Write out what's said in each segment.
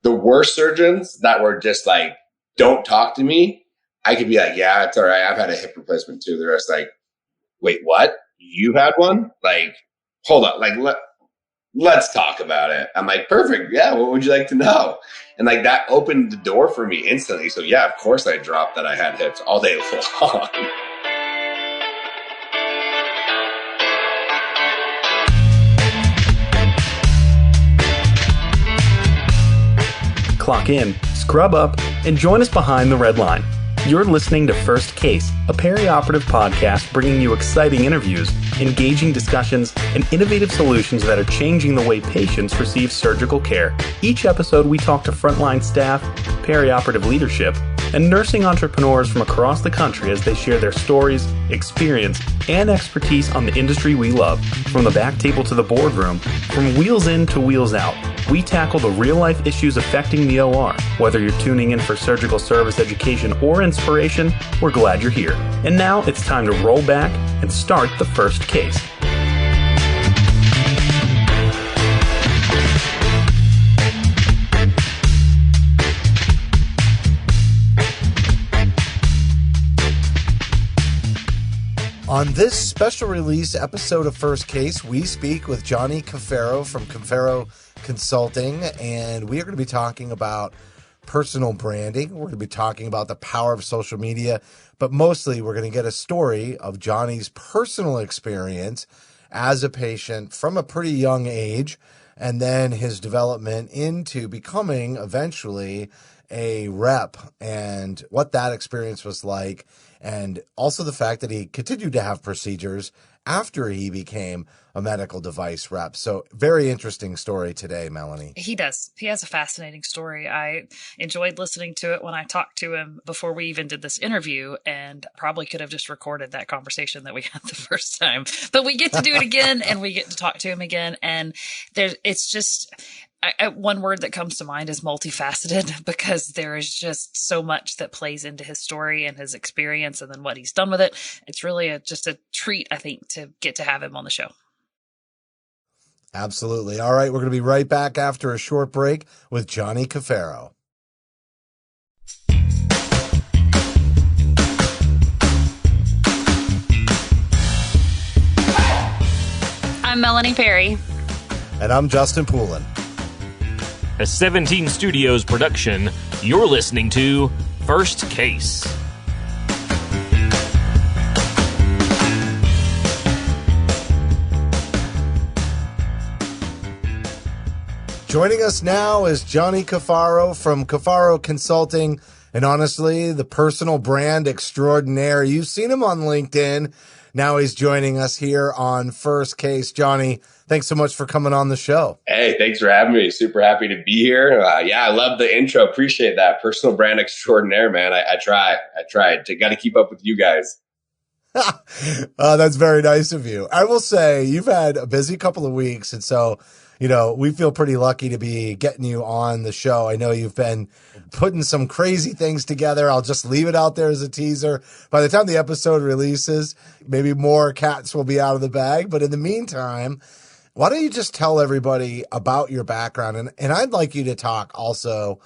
the worst surgeons that were just like, don't talk to me, I could be like, yeah, it's all right. I've had a hip replacement too. The rest like, wait, what? You had one? Like, hold on. Like, let's talk about it. I'm like, perfect. Yeah. What would you like to know? And like that opened the door for me instantly. So yeah, of course I dropped that I had hips all day long. Clock in, scrub up, and join us behind the red line. You're listening to First Case, a perioperative podcast bringing you exciting interviews, engaging discussions, and innovative solutions that are changing the way patients receive surgical care. Each episode, we talk to frontline staff, perioperative leadership, and nursing entrepreneurs from across the country as they share their stories, experience, and expertise on the industry we love. From the back table to the boardroom, from wheels in to wheels out, we tackle the real-life issues affecting the OR. Whether you're tuning in for surgical service education or inspiration, we're glad you're here. And now it's time to roll back and start the first case. On this special release episode of First Case, we speak with Johnny Cafaro from Cafaro Consulting, and we are going to be talking about personal branding. We're going to be talking about the power of social media, but mostly we're going to get a story of Johnny's personal experience as a patient from a pretty young age, and then his development into becoming eventually a rep and what that experience was like. And also the fact that he continued to have procedures after he became a medical device rep. So very interesting story today, Melanie. He does. He has a fascinating story. I enjoyed listening to it when I talked to him before we even did this interview, and probably could have just recorded that conversation that we had the first time. But we get to do it again, and we get to talk to him again. And it's just... one word that comes to mind is multifaceted, because there is just so much that plays into his story and his experience and then what he's done with it. It's really just a treat, I think, to get to have him on the show. Absolutely. All right. We're going to be right back after a short break with Johnny Cafaro. I'm Melanie Perry. And I'm Justin Poulin. A 17 Studios production, you're listening to First Case. Joining us now is Johnny Cafaro from Cafaro Consulting, and honestly, the personal brand extraordinaire. You've seen him on LinkedIn. Now he's joining us here on First Case. Johnny, thanks so much for coming on the show. Hey, thanks for having me. Super happy to be here. Yeah, I love the intro. Appreciate that. Personal brand extraordinaire, man. I tried. Got to keep up with you guys. That's very nice of you. I will say you've had a busy couple of weeks, and so, we feel pretty lucky to be getting you on the show. I know you've been putting some crazy things together. I'll just leave it out there as a teaser. By the time the episode releases, maybe more cats will be out of the bag. But in the meantime, why don't you just tell everybody about your background? And I'd like you to talk also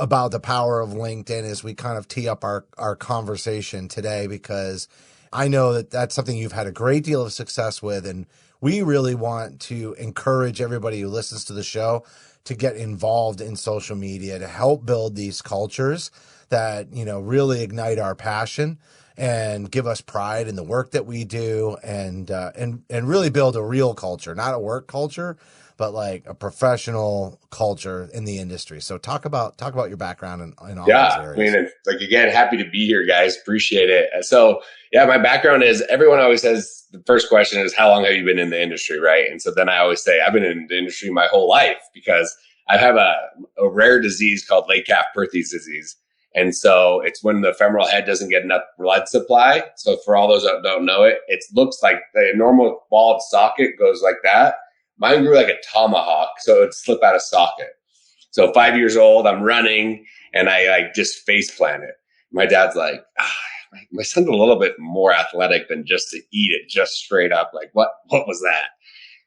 about the power of LinkedIn as we kind of tee up our conversation today, because I know that that's something you've had a great deal of success with. And we really want to encourage everybody who listens to the show to get involved in social media to help build these cultures that, really ignite our passion and give us pride in the work that we do, and really build a real culture, not a work culture, but like a professional culture in the industry. So talk about your background in all those areas. I mean, again, happy to be here, guys. Appreciate it. So yeah, my background is, everyone always says, the first question is, how long have you been in the industry? Right. And so then I always say, I've been in the industry my whole life, because I have a rare disease called late Calf-Perthes disease. And so it's when the femoral head doesn't get enough blood supply. So for all those that don't know it, it looks like the normal bald socket goes like that. Mine grew like a tomahawk, so it would slip out of socket. So 5 years old, I'm running, and I just face planted. My dad's like, my son's a little bit more athletic than just to eat it just straight up. Like, what was that?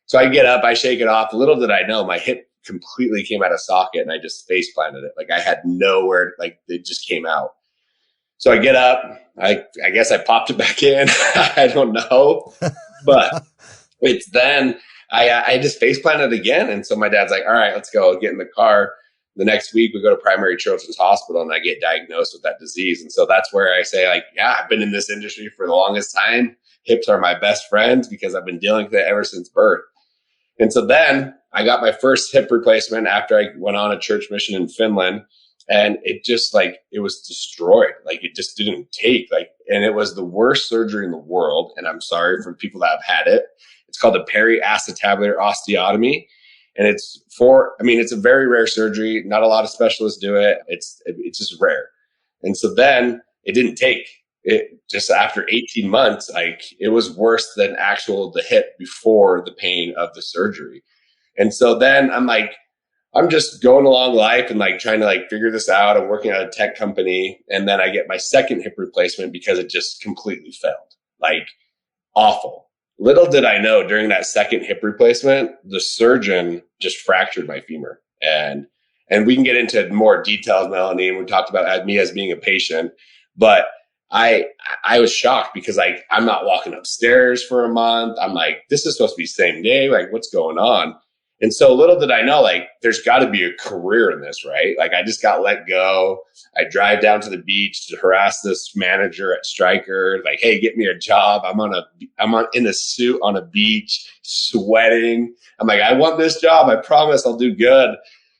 So I get up, I shake it off. Little did I know, my hip completely came out of socket and I just face planted it. Like I had nowhere, like it just came out. So I get up, I guess I popped it back in. I don't know, but it's then I just face planted again. And so my dad's like, all right, let's go get in the car. The next week we go to Primary Children's Hospital and I get diagnosed with that disease. And so that's where I say like, yeah, I've been in this industry for the longest time. Hips are my best friends because I've been dealing with it ever since birth. And so then I got my first hip replacement after I went on a church mission in Finland. And it just like, it was destroyed. Like it just didn't take like, and it was the worst surgery in the world. And I'm sorry for people that have had it. It's called a periacetabular osteotomy. And it's it's a very rare surgery. Not a lot of specialists do it. It's just rare. And so then it didn't take it just after 18 months, like it was worse than the hip before the pain of the surgery. And so then I'm just going along life and like trying to like figure this out. I'm working at a tech company and then I get my second hip replacement because it just completely failed. Like awful. Little did I know during that second hip replacement, the surgeon just fractured my femur. And we can get into more details, Melanie, and we talked about me as being a patient, but I was shocked because like, I'm not walking upstairs for a month. I'm like, this is supposed to be same day. Like what's going on? And so little did I know, like, there's got to be a career in this, right? Like, I just got let go. I drive down to the beach to harass this manager at Stryker, like, hey, get me a job. I'm in a suit on a beach, sweating. I'm like, I want this job. I promise I'll do good.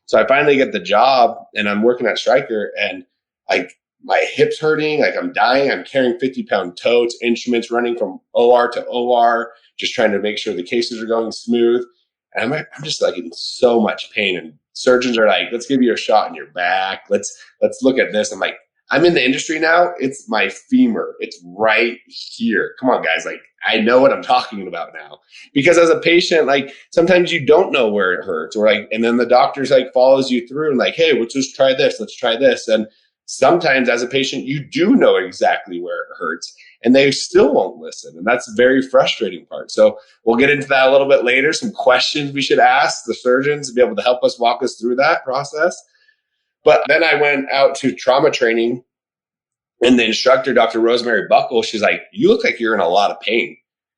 So I finally get the job and I'm working at Stryker and like my hip's hurting, like I'm dying. I'm carrying 50-pound totes, instruments running from OR to OR, just trying to make sure the cases are going smooth. And I'm just like in so much pain and surgeons are like, let's give you a shot in your back. Let's look at this. I'm like, I'm in the industry now. It's my femur. It's right here. Come on, guys. Like, I know what I'm talking about now because as a patient, like sometimes you don't know where it hurts or like, and then the doctor's like follows you through and like, hey, let's just try this. Let's try this. And sometimes as a patient, you do know exactly where it hurts and they still won't listen. And that's a very frustrating part. So we'll get into that a little bit later. Some questions we should ask the surgeons to be able to help us walk us through that process. But then I went out to trauma training and the instructor, Dr. Rosemary Buckle, she's like, you look like you're in a lot of pain.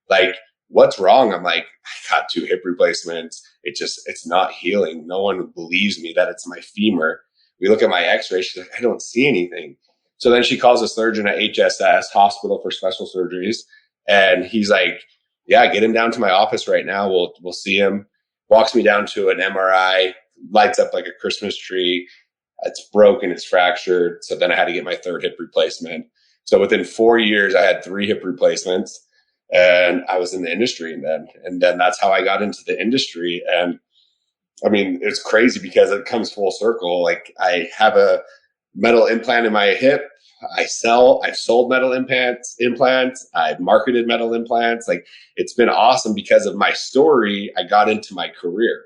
Like, what's wrong? I'm like, I got 2 hip replacements. It's not healing. No one believes me that it's my femur. We look at my x-ray. She's like, I don't see anything. So then she calls a surgeon at HSS, Hospital for Special Surgeries. And he's like, yeah, get him down to my office right now. We'll see him. Walks me down to an MRI, lights up like a Christmas tree. It's broken. It's fractured. So then I had to get my 3rd hip replacement. So within 4 years, I had 3 hip replacements and I was in the industry. And then that's how I got into the industry. And I mean, it's crazy because it comes full circle. Like I have a metal implant in my hip. I've sold metal implants. I've marketed metal implants. Like it's been awesome because of my story. I got into my career.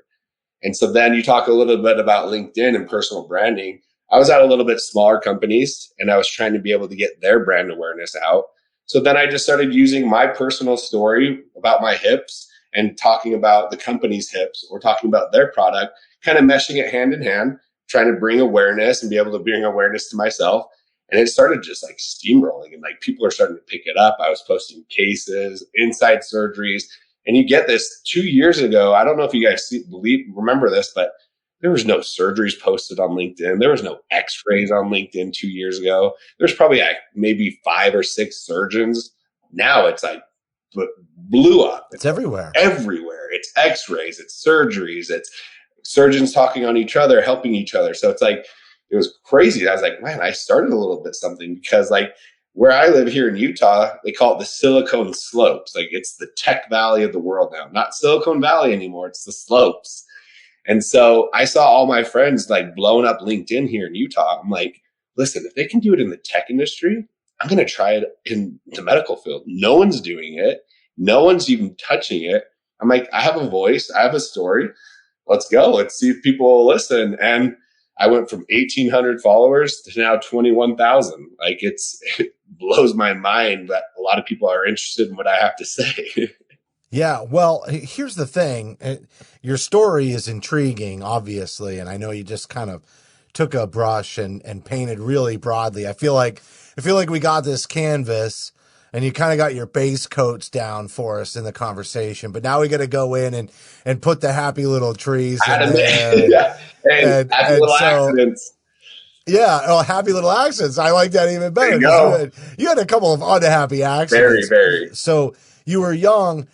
And so then you talk a little bit about LinkedIn and personal branding. I was at a little bit smaller companies and I was trying to be able to get their brand awareness out. So then I just started using my personal story about my hips and talking about the company's hips or talking about their product, kind of meshing it hand in hand, trying to bring awareness and be able to bring awareness to myself. And it started just like steamrolling and like people are starting to pick it up. I was posting cases, inside surgeries, and you get this 2 years ago. I don't know if you guys remember this, but there was no surgeries posted on LinkedIn. There was no x-rays on LinkedIn 2 years ago. There's probably like maybe 5 or 6 surgeons. Now it's like blew up. It's everywhere. Everywhere. It's x-rays, it's surgeries, it's surgeons talking on each other, helping each other. So it's like, it was crazy. I was like, man, I started a little bit something because like where I live here in Utah, they call it the Silicon Slopes. Like it's the tech valley of the world now, not Silicon Valley anymore. It's the slopes. And so I saw all my friends like blowing up LinkedIn here in Utah. I'm like, listen, if they can do it in the tech industry, I'm going to try it in the medical field. No one's doing it. No one's even touching it. I'm like, I have a voice. I have a story. Let's go. Let's see if people will listen. And I went from 1,800 followers to now 21,000. Like it blows my mind that a lot of people are interested in what I have to say. Yeah, well, here's the thing. Your story is intriguing, obviously, and I know you just kind of took a brush and painted really broadly. I feel like we got this canvas and you kind of got your base coats down for us in the conversation, but now we got to go in and put the happy little trees I had in to there yeah. And happy and little so accidents. yeah, oh, happy little accidents. I like that even There better you because go. you had a couple of unhappy Very, accidents. very. So you were young.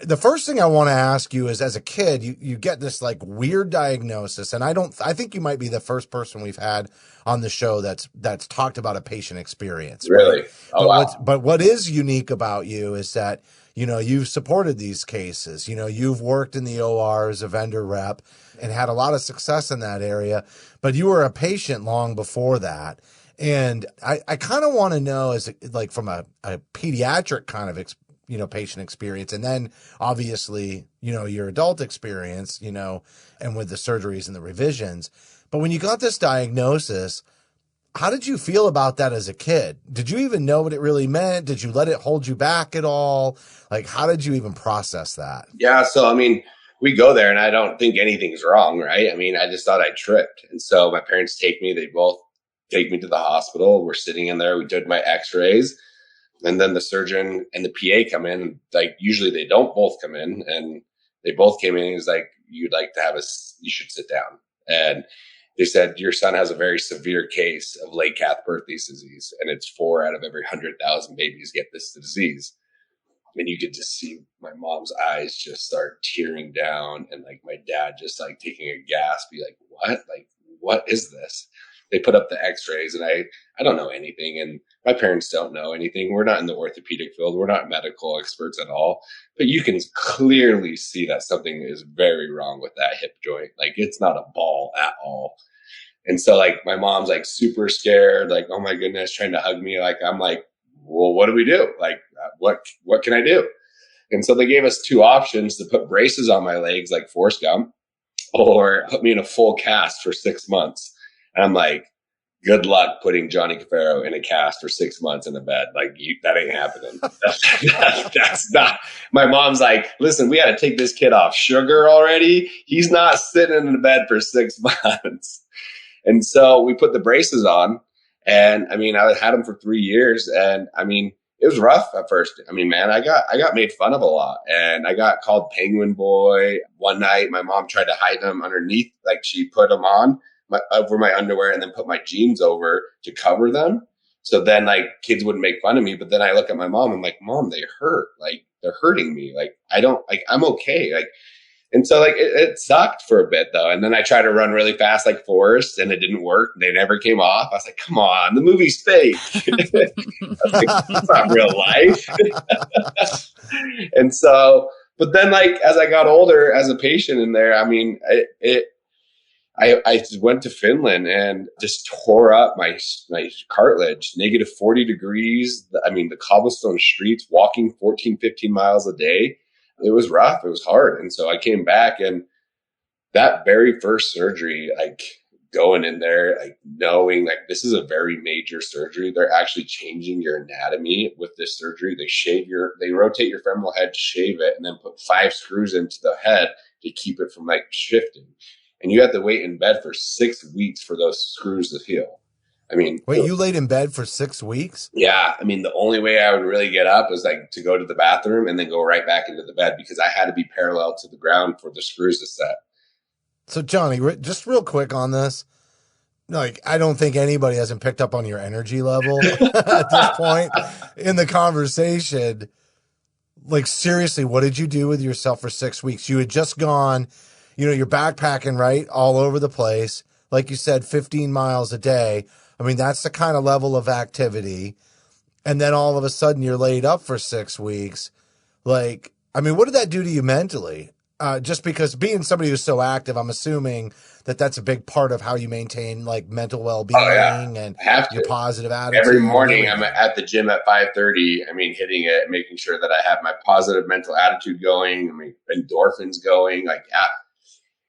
The first thing I want to ask you is, as a kid, you get this like weird diagnosis, and I think you might be the first person we've had on the show that's talked about a patient experience, right? Really. Oh, wow. But what is unique about you is that, you've supported these cases. You've worked in the OR as a vendor rep and had a lot of success in that area, but you were a patient long before that. And I kind of want to know, as like from a pediatric kind of patient experience, and then obviously, your adult experience, and with the surgeries and the revisions. But when you got this diagnosis, how did you feel about that as a kid? Did you even know what it really meant? Did you let it hold you back at all? Like, how did you even process that? Yeah. So, I mean, we go there and I don't think anything's wrong, right? I mean, I just thought I tripped. And so my parents they both take me to the hospital. We're sitting in there. We did my x-rays. And then the surgeon and the PA come in. Like, usually they don't both come in, and they both came in. He was like, you should sit down. And they said, your son has a very severe case of late Cath-Perthes disease. And it's 4 out of every 100,000 babies get this disease. And you could just see my mom's eyes just start tearing down. And like my dad just like taking a gasp, be like, what? Like, what is this? They put up the x-rays, and I don't know anything. And my parents don't know anything. We're not in the orthopedic field. We're not medical experts at all, but you can clearly see that something is very wrong with that hip joint. Like, it's not a ball at all. And so like my mom's like super scared, like, oh my goodness, trying to hug me. Like, I'm like, well, what do we do? Like, what can I do? And so they gave us 2 options: to put braces on my legs, like Forrest Gump, or put me in a full cast for 6 months. And I'm like, good luck putting Johnny Cafaro in a cast for 6 months in a bed. Like, that ain't happening. That's not. My mom's like, listen, we got to take this kid off sugar already. He's not sitting in the bed for 6 months. And so we put the braces on. And I mean, I had them for 3 years. And I mean, it was rough at first. I mean, man, I got made fun of a lot, and I got called Penguin Boy. One night, my mom tried to hide them underneath, like she put them on over my underwear and then put my jeans over to cover them. So then like kids wouldn't make fun of me. But then I look at my mom, I'm like, Mom, they hurt. Like, they're hurting me. Like, I'm okay. Like, and so like it sucked for a bit though. And then I tried to run really fast like Forrest, and it didn't work. They never came off. I was like, come on, the movie's fake. I was like, it's not real life. And so, but then like as I got older as a patient in there, I mean, I went to Finland and just tore up my cartilage, -40 degrees. I mean, the cobblestone streets, walking 14, 15 miles a day. It was rough. It was hard. And so I came back, and that very first surgery, like going in there, like knowing like this is a very major surgery. They're actually changing your anatomy with this surgery. They rotate your femoral head, shave it, and then put 5 screws into the head to keep it from like shifting. And you have to wait in bed for 6 weeks for those screws to heal. I mean, wait, you laid in bed for 6 weeks? Yeah. I mean, the only way I would really get up was like to go to the bathroom and then go right back into the bed, because I had to be parallel to the ground for the screws to set. So Johnny, just real quick on this. Like, I don't think anybody hasn't picked up on your energy level at this point in the conversation. Like, seriously, what did you do with yourself for 6 weeks? You had just gone, you're backpacking, right? All over the place. Like you said, 15 miles a day. I mean, that's the kind of level of activity. And then all of a sudden you're laid up for 6 weeks. Like, I mean, what did that do to you mentally? Just because being somebody who's so active, I'm assuming that that's a big part of how you maintain like mental well-being and your positive attitude. Every morning I'm at the gym at 5:30. I mean, hitting it, making sure that I have my positive mental attitude going. I mean, endorphins going. Like, yeah,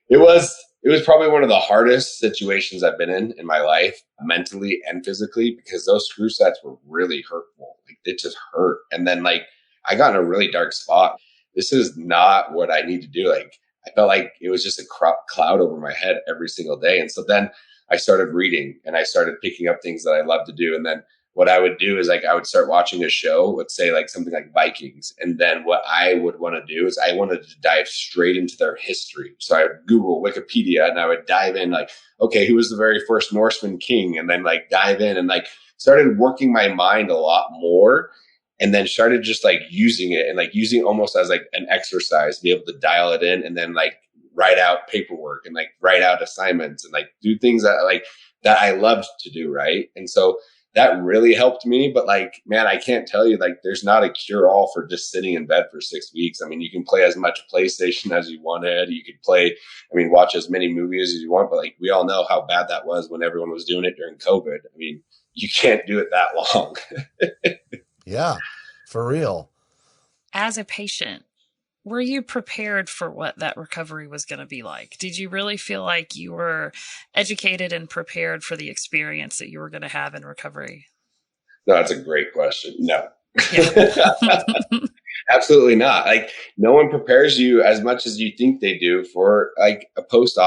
it was probably one of the hardest situations I've been in my life, mentally and physically, because those screw sets were really hurtful. Like, it just hurt. And then like I got in a really dark spot. this is not what I need to do. Like, I felt like it was just a cloud over my head every single day. And so then I started reading and I started picking up things that I love to do. And then what I would do is like, I would start watching a show, let's say like something like Vikings. And then what I would want to do is I wanted to dive straight into their history. So I would Google Wikipedia and I would dive in like, okay, who was the very first Norseman king? And then like dive in and like started working my mind a lot more. And then started just like using it and like using almost as like an exercise to be able to dial it in and then like write out paperwork and like write out assignments and like do things that I loved to do. Right. And so that really helped me. But like, man, I can't tell you, like, there's not a cure all for just sitting in bed for 6 weeks. I mean, you can play as much PlayStation as you wanted. You could watch as many movies as you want. But like, we all know how bad that was when everyone was doing it during COVID. I mean, you can't do it that long. Yeah, for real. As a patient, were you prepared for what that recovery was going to be like? Did you really feel like you were educated and prepared for the experience that you were going to have in recovery? No, that's a great question. No. Yeah. Absolutely not. Like, no one prepares you as much as you think they do for like a post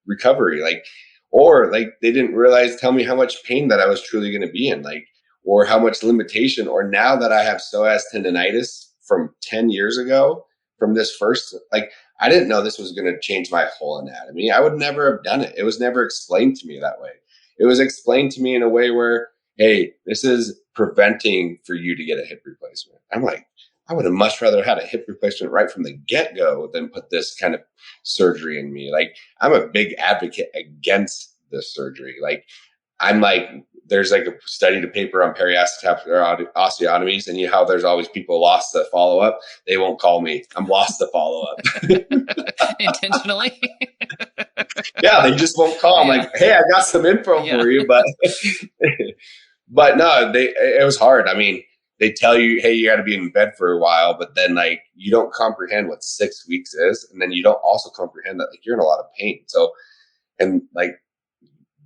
recovery. Like, or like they didn't tell me how much pain that I was truly going to be in. Like, or how much limitation, or now that I have psoas tendonitis from 10 years ago, from this first, like, I didn't know this was going to change my whole anatomy. I would never have done it. It was never explained to me that way. It was explained to me in a way where, hey, this is preventing for you to get a hip replacement. I'm like, I would have much rather had a hip replacement right from the get-go than put this kind of surgery in me. Like, I'm a big advocate against this surgery. Like, I'm like, there's like a studied a paper on periasterotomy osteotomies, and how there's always people lost to follow up. They won't call me. I'm lost to follow up. Intentionally. Yeah, they just won't call. I'm like, hey, I got some info for you, but no, it was hard. I mean, they tell you, hey, you got to be in bed for a while, but then like you don't comprehend what 6 weeks is, and then you don't also comprehend that like you're in a lot of pain. So, and like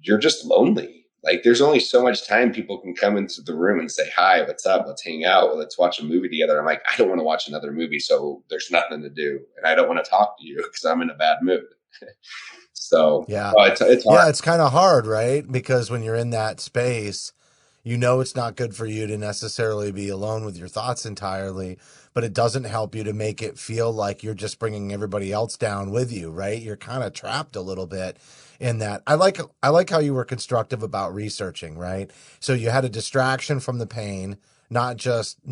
you're just lonely. Like, there's only so much time people can come into the room and say, hi, what's up? Let's hang out. Let's watch a movie together. I'm like, I don't want to watch another movie. So there's nothing to do. And I don't want to talk to you because I'm in a bad mood. So yeah, it's hard. Yeah, it's kind of hard, right? Because when you're in that space, you know, it's not good for you to necessarily be alone with your thoughts entirely, but it doesn't help you to make it feel like you're just bringing everybody else down with you, right? You're kind of trapped a little bit in that. I like how you were constructive about researching, right? So you had a distraction from the pain, not just the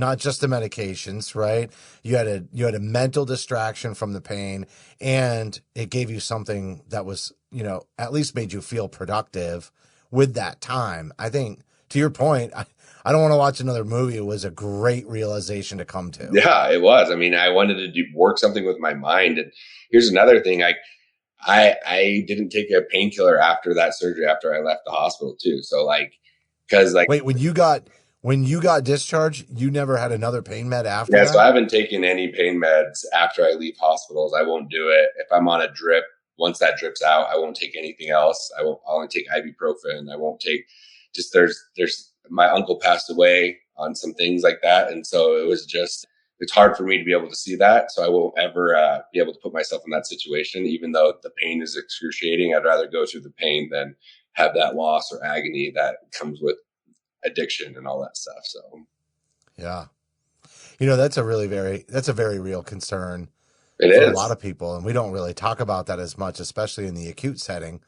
medications, right? You had a mental distraction from the pain, and it gave you something that was, you know, at least made you feel productive with that time. I think, to your point, I don't want to watch another movie. It was a great realization to come to. Yeah, it was. I mean, I wanted to work something with my mind. And here's another thing. I didn't take a painkiller after that surgery, after I left the hospital too. So like, cause like, wait, when you got discharged, you never had another pain med after that? So I haven't taken any pain meds after I leave hospitals. I won't do it. If I'm on a drip, once that drip's out, I won't take anything else. I'll only take ibuprofen. I won't take there's my uncle passed away on some things like that. And so it's hard for me to be able to see that. So I won't ever be able to put myself in that situation, even though the pain is excruciating. I'd rather go through the pain than have that loss or agony that comes with addiction and all that stuff. So, yeah, you know, that's a very real concern for a lot of people. And we don't really talk about that as much, especially in the acute setting,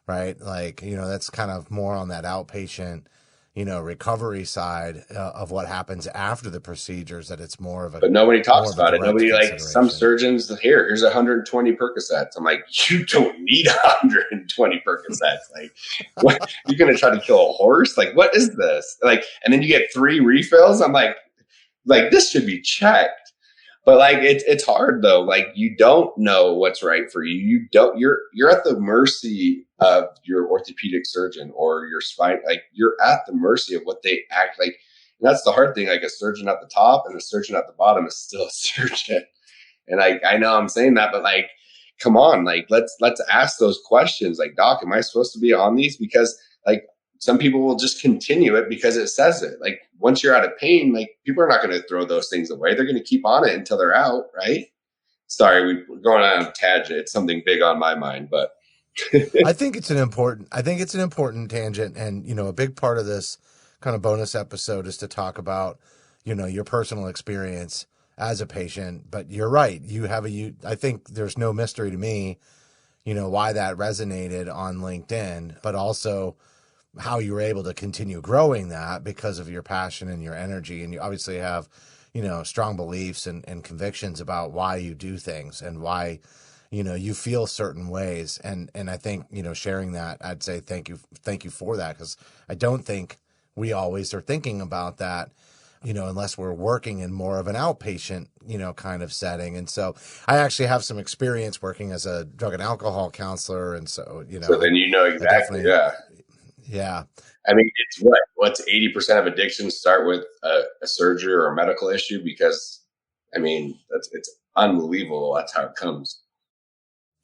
right? Like, you know, that's kind of more on that outpatient, you know, recovery side of what happens after the procedures, that it's more of a, but nobody talks about it. Nobody, like, some surgeons, here's 120 Percocets. I'm like, you don't need 120 Percocets. Like, what, you're going to try to kill a horse? Like, what is this? Like, and then you get 3 refills. I'm like this should be checked. But like, it's hard though. Like, you don't know what's right for you. You're at the mercy of your orthopedic surgeon or your spine. Like, you're at the mercy of what they act like. And that's the hard thing. Like, a surgeon at the top and a surgeon at the bottom is still a surgeon. And I know I'm saying that, but like, come on, like, let's ask those questions. Like, doc, am I supposed to be on these? Because like, some people will just continue it because it says it. Like once you're out of pain, like people are not going to throw those things away. They're going to keep on it until they're out, right? Sorry, we're going on a tangent. It's something big on my mind, but I think it's an important tangent. And, a big part of this kind of bonus episode is to talk about, your personal experience as a patient. But you're right. I think there's no mystery to me, why that resonated on LinkedIn, but also how you were able to continue growing that because of your passion and your energy. And you obviously have, strong beliefs and convictions about why you do things and why, you feel certain ways. And I think, sharing that, I'd say thank you for that. Cause I don't think we always are thinking about that, unless we're working in more of an outpatient, kind of setting. And so I actually have some experience working as a drug and alcohol counselor. And so, so then exactly. Yeah. Yeah. I mean, it's what's 80% of addictions start with a surgery or a medical issue, because I mean, it's unbelievable. That's how it comes.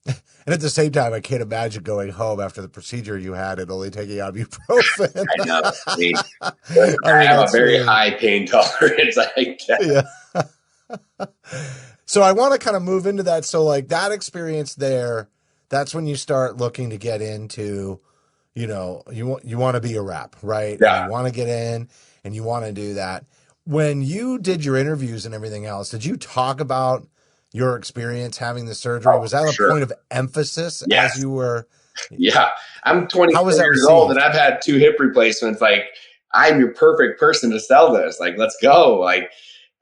And at the same time, I can't imagine going home after the procedure you had and only taking ibuprofen. I know. I have a very high pain tolerance, I guess. Yeah. So I want to kind of move into that. So like that experience there, that's when you start looking to get into, you want to be a rep, right? Yeah. And you want to get in and you want to do that. When you did your interviews and everything else, did you talk about your experience having the surgery? Was that a point of emphasis as you were? Yeah. I'm 24 years old and I've had 2 hip replacements. Like, I'm your perfect person to sell this. Like, let's go. Like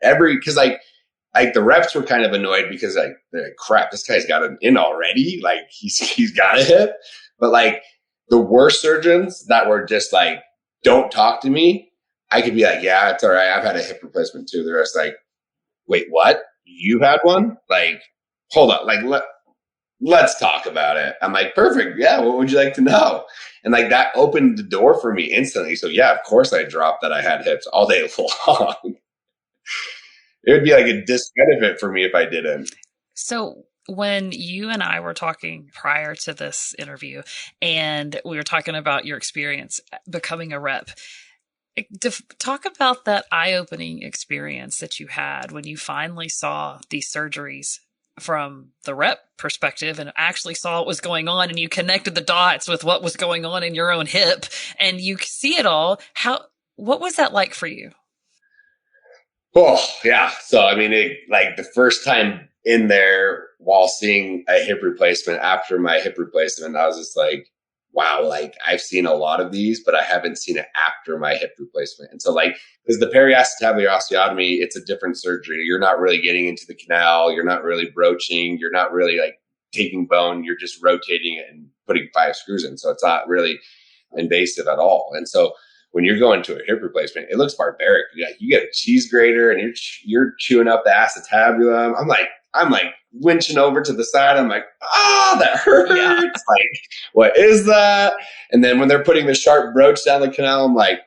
because the reps were kind of annoyed because they're like, crap, this guy's got an in already. Like he's got a hip. But like the worst surgeons that were just like, don't talk to me, I could be like, yeah, it's all right. I've had a hip replacement too. The rest like, wait, what? You had one? Like, hold on. Like, let's talk about it. I'm like, perfect. Yeah. What would you like to know? And like that opened the door for me instantly. So yeah, of course I dropped that I had hips all day long. It would be like a disbenefit for me if I didn't. So when you and I were talking prior to this interview and we were talking about your experience becoming a rep, talk about that eye-opening experience that you had when you finally saw these surgeries from the rep perspective and actually saw what was going on, and you connected the dots with what was going on in your own hip and you see it all. What was that like for you? Oh, yeah. So, I mean, like the first time in there while seeing a hip replacement after my hip replacement, I was just like, wow, like I've seen a lot of these, but I haven't seen it after my hip replacement. And so like, because the periacetabular osteotomy, it's a different surgery. You're not really getting into the canal. You're not really broaching. You're not really like taking bone. You're just rotating it and putting 5 screws in. So it's not really invasive at all. And so when you're going to a hip replacement, it looks barbaric. You get a cheese grater and you're chewing up the acetabulum. I'm like winching over to the side. I'm like, that hurts. Yeah. Like, what is that? And then when they're putting the sharp broach down the canal, I'm like,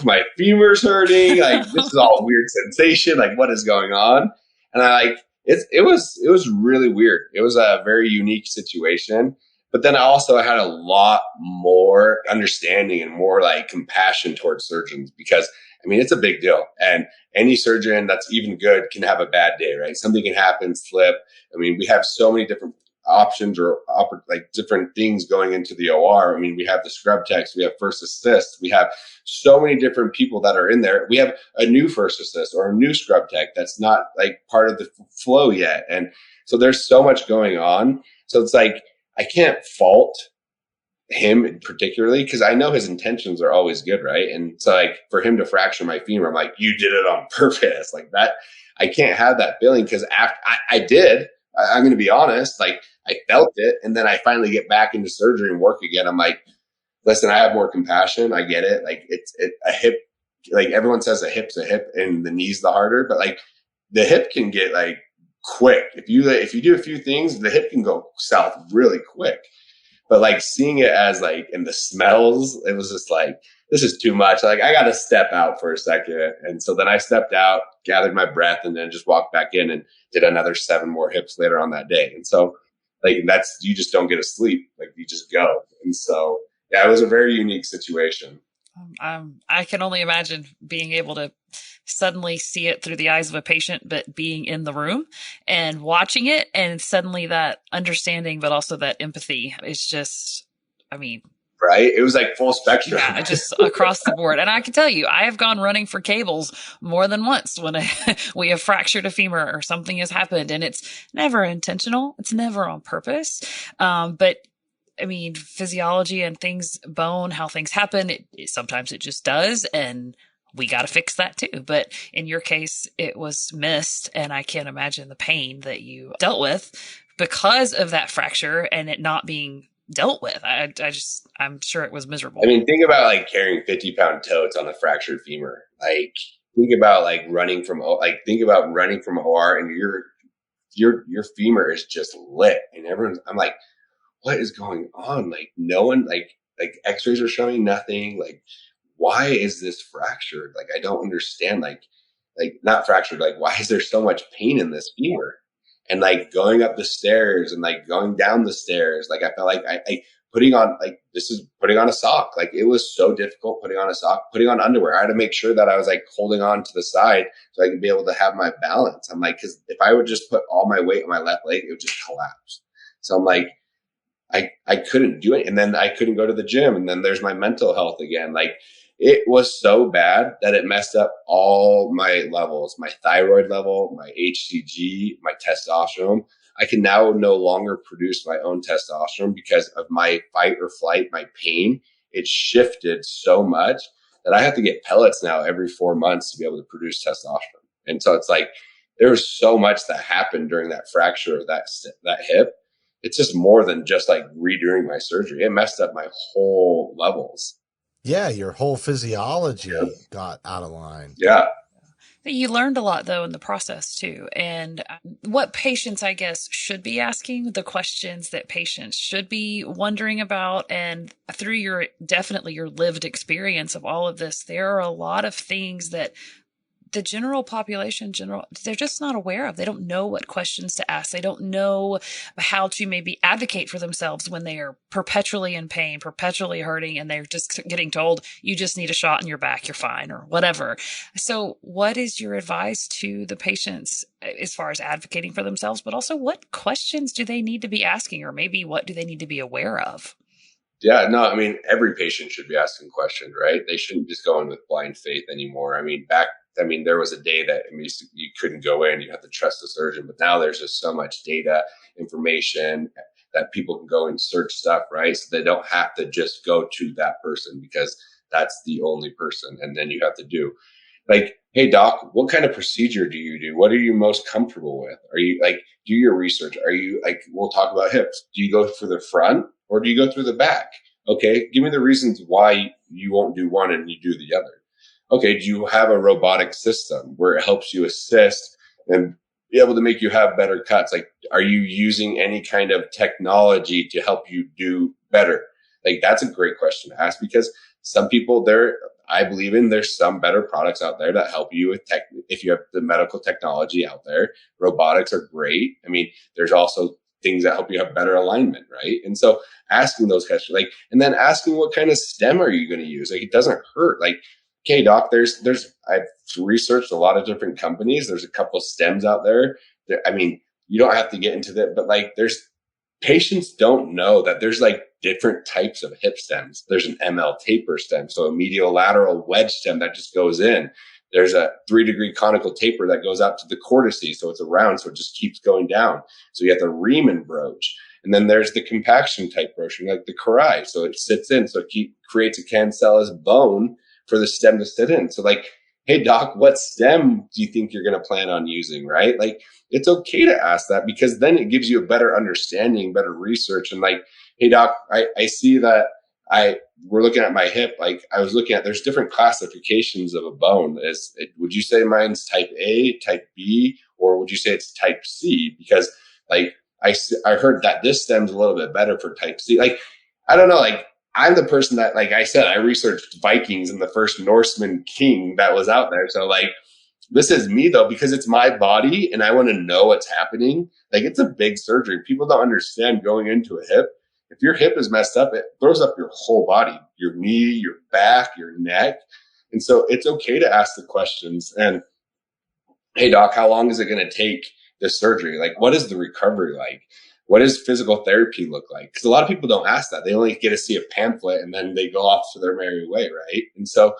my femur's hurting. Like, this is all weird sensation. Like, what is going on? And it was really weird. It was a very unique situation. But then I had a lot more understanding and more like compassion towards surgeons, because I mean, it's a big deal. And any surgeon that's even good can have a bad day, right? Something can happen, slip. I mean, we have so many different options or like different things going into the OR. I mean, we have the scrub techs, we have first assist, we have so many different people that are in there. We have a new first assist or a new scrub tech that's not like part of the flow yet. And so there's so much going on. So it's like, I can't fault him particularly because I know his intentions are always good, right? And so like for him to fracture my femur, I'm like, you did it on purpose. Like that, I can't have that feeling because after I did, I'm going to be honest, like I felt it. And then I finally get back into surgery and work again. I'm like, listen, I have more compassion. I get it. Like a hip, like everyone says a hip's a hip and the knee's the harder, but like the hip can get like quick. If you do a few things, the hip can go south really quick. But like seeing it as like in the smells, it was just like, this is too much. Like I got to step out for a second. And so then I stepped out, gathered my breath, and then just walked back in and did another 7 more hips later on that day. And so like you just don't get to sleep. Like you just go. And so Yeah, it was a very unique situation. I can only imagine being able to suddenly see it through the eyes of a patient, but being in the room and watching it, and suddenly that understanding, but also that empathy is just, I mean, Right? It was like full spectrum. yeah, just across the board. And I can tell you, I have gone running for cables more than once when we have fractured a femur or something has happened, and it's never intentional. It's never on purpose. But I mean, physiology and things, bone, how things happen, sometimes it just does. And we got to fix that too. But in your case, it was missed. And I can't imagine the pain that you dealt with because of that fracture and it not being dealt with. I'm sure it was miserable. I mean, think about like carrying 50-pound totes on a fractured femur. Like, think about running from OR and your femur is just lit. And I'm like, what is going on? Like, no one, like x-rays are showing nothing. Like, why is this fractured? Like, I don't understand. Like not fractured. Like, why is there so much pain in this femur? And like going up the stairs and like going down the stairs, like I felt like I putting on a sock. Like, it was so difficult putting on a sock, putting on underwear. I had to make sure that I was like holding on to the side so I could be able to have my balance. I'm like, cause if I would just put all my weight on my left leg, it would just collapse. So I'm like, I couldn't do it. And then I couldn't go to the gym. And then there's my mental health again. Like, it was so bad that it messed up all my levels, my thyroid level, my HCG, my testosterone. I can now no longer produce my own testosterone because of my fight or flight, my pain. It shifted so much that I have to get pellets now every 4 months to be able to produce testosterone. And so it's like, there was so much that happened during that fracture of that hip. It's just more than just like redoing my surgery. It messed up my whole levels. Yeah, your whole physiology got out of line. Yeah. You learned a lot, though, in the process, too. And what patients, I guess, should be asking, the questions that patients should be wondering about. And through your lived experience of all of this, there are a lot of things that the general population, they're just not aware of. They don't know what questions to ask. They don't know how to maybe advocate for themselves when they are perpetually in pain, perpetually hurting, and they're just getting told, you just need a shot in your back, you're fine, or whatever. So what is your advice to the patients as far as advocating for themselves, but also what questions do they need to be asking, or maybe what do they need to be aware of? Yeah, no, I mean, every patient should be asking questions, right? They shouldn't just go in with blind faith anymore. There was a day that you couldn't go in, you have to trust the surgeon, but now there's just so much data, information that people can go and search stuff, right? So they don't have to just go to that person because that's the only person. And then you have to do like, hey doc, what kind of procedure do you do? What are you most comfortable with? Are you like, do your research? Are you like, we'll talk about hips. Do you go for the front or do you go through the back? Okay. Give me the reasons why you won't do one and you do the other. Okay, do you have a robotic system where it helps you assist and be able to make you have better cuts? Like, are you using any kind of technology to help you do better? Like, that's a great question to ask because some people I believe there's some better products out there that help you with if you have the medical technology out there. Robotics are great. I mean, there's also things that help you have better alignment, right? And so asking those questions, like, and then asking what kind of stem are you going to use? Like, it doesn't hurt. Like, okay, doc, I've researched a lot of different companies. There's a couple of stems out there. I mean, you don't have to get into that, but like patients don't know that there's like different types of hip stems. There's an ML taper stem. So a medial lateral wedge stem that just goes in. There's a 3-degree conical taper that goes out to the cortices. So it's around. So it just keeps going down. So you have the Riemann broach. And then there's the compaction type broaching, like the Karai. So it sits in. So it creates a cancellous bone for the stem to sit in. So like, hey doc, what stem do you think you're going to plan on using? Right? Like, it's okay to ask that because then it gives you a better understanding, better research. And like, hey doc, I see that we're looking at my hip. Like, I was looking at, there's different classifications of a bone. Would you say mine's type A, type B, or would you say it's type C? Because like, I heard that this stem's a little bit better for type C. Like, I don't know, like, I'm the person that, like I said, I researched Vikings and the first Norseman king that was out there. So like, this is me though, because it's my body and I want to know what's happening. Like, it's a big surgery. People don't understand going into a hip. if your hip is messed up, it throws up your whole body, your knee, your back, your neck. And so it's okay to ask the questions. And hey, doc, how long is it going to take the surgery? Like, what is the recovery like? What does physical therapy look like? Because a lot of people don't ask that. They only get to see a pamphlet and then they go off to their merry way, right? And so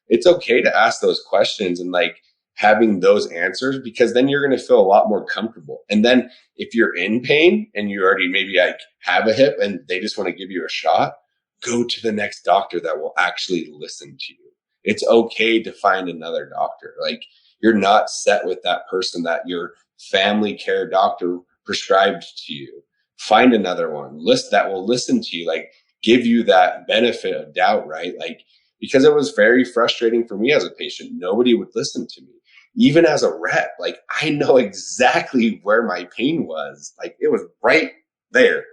it's okay to ask those questions and like having those answers, because then you're going to feel a lot more comfortable. And then if you're in pain and you already maybe like have a hip and they just want to give you a shot, go to the next doctor that will actually listen to you. It's okay to find another doctor. Like, you're not set with that person that your family care doctor prescribed to you. Find another one that will listen to you, like give you that benefit of doubt, right? Like, because it was very frustrating for me as a patient. Nobody would listen to me. Even as a rep, like I know exactly where my pain was. Like it was right there.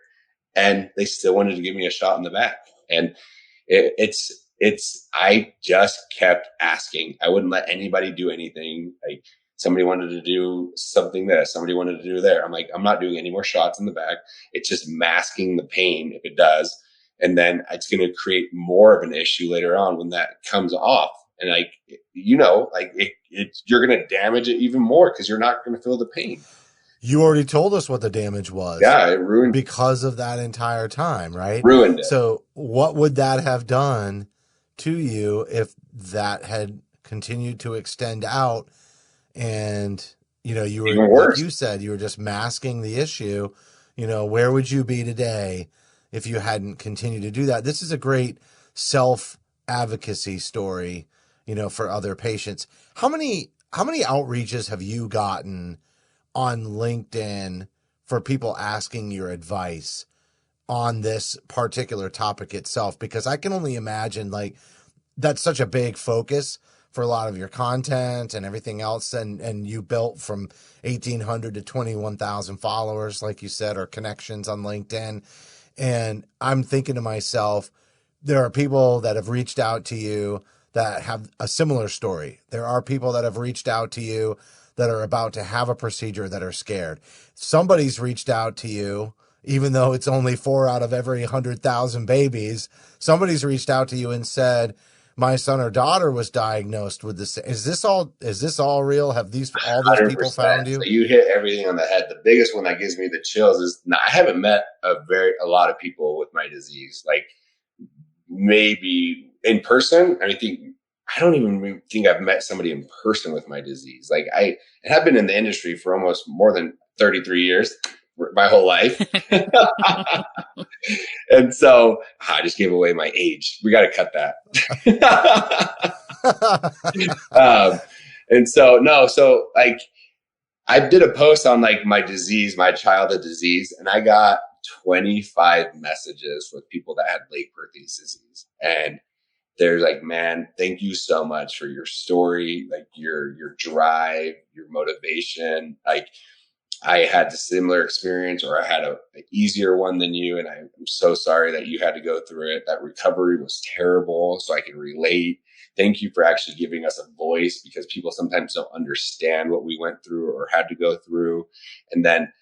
And they still wanted to give me a shot in the back. And I just kept asking. I wouldn't let anybody do anything. Like somebody wanted to do something there, somebody wanted to do there. I'm like, I'm not doing any more shots in the back. It's just masking the pain if it does. And then it's going to create more of an issue later on when that comes off. And like, you're going to damage it even more because you're not going to feel the pain. You already told us what the damage was. Yeah, it ruined because of that entire time, right? Ruined it. So what would that have done to you if that had continued to extend out and, you were, like you said, you were just masking the issue? Where would you be today if you hadn't continued to do that? This is a great self-advocacy story, for other patients. How many outreaches have you gotten on LinkedIn for people asking your advice on this particular topic itself? Because I can only imagine like that's such a big focus for a lot of your content and everything else. And you built from 1,800 to 21,000 followers, like you said, or connections on LinkedIn. And I'm thinking to myself, there are people that have reached out to you that have a similar story. There are people that have reached out to you that are about to have a procedure that are scared. Somebody's reached out to you, even though it's only 4 out of every 100,000 babies. Somebody's reached out to you and said, my son or daughter was diagnosed with this. Is this all real? Have all these people found you? So you hit everything on the head. The biggest one that gives me the chills is I haven't met a lot of people with my disease. Like maybe in person. I don't even think I've met somebody in person with my disease. Like I have been in the industry for almost more than 33 years, my whole life. And so I just gave away my age. We got to cut that. So like I did a post on like my disease, my childhood disease, and I got 25 messages with people that had late Perthes disease. And they're like, man, thank you so much for your story, like your drive, your motivation. Like I had a similar experience, or I had an easier one than you. And I'm so sorry that you had to go through it. That recovery was terrible. So I can relate. Thank you for actually giving us a voice, because people sometimes don't understand what we went through or had to go through. And then,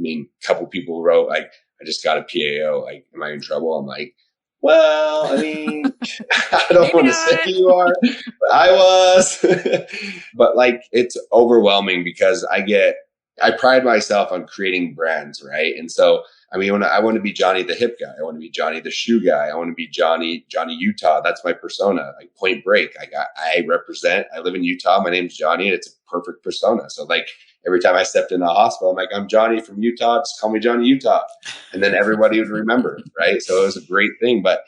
a couple people wrote like, I just got a PAO. Like, am I in trouble? I'm like, well, I don't want to say you are, but I was. But like, it's overwhelming because I pride myself on creating brands, right? And so, when I want to be Johnny the hip guy, I want to be Johnny the shoe guy, I want to be Johnny Utah. That's my persona. Like Point Break. I live in Utah. My name's Johnny, and it's a perfect persona. So like every time I stepped in a hospital, I'm like, I'm Johnny from Utah. Just call me Johnny Utah. And then everybody would remember, right? So it was a great thing. But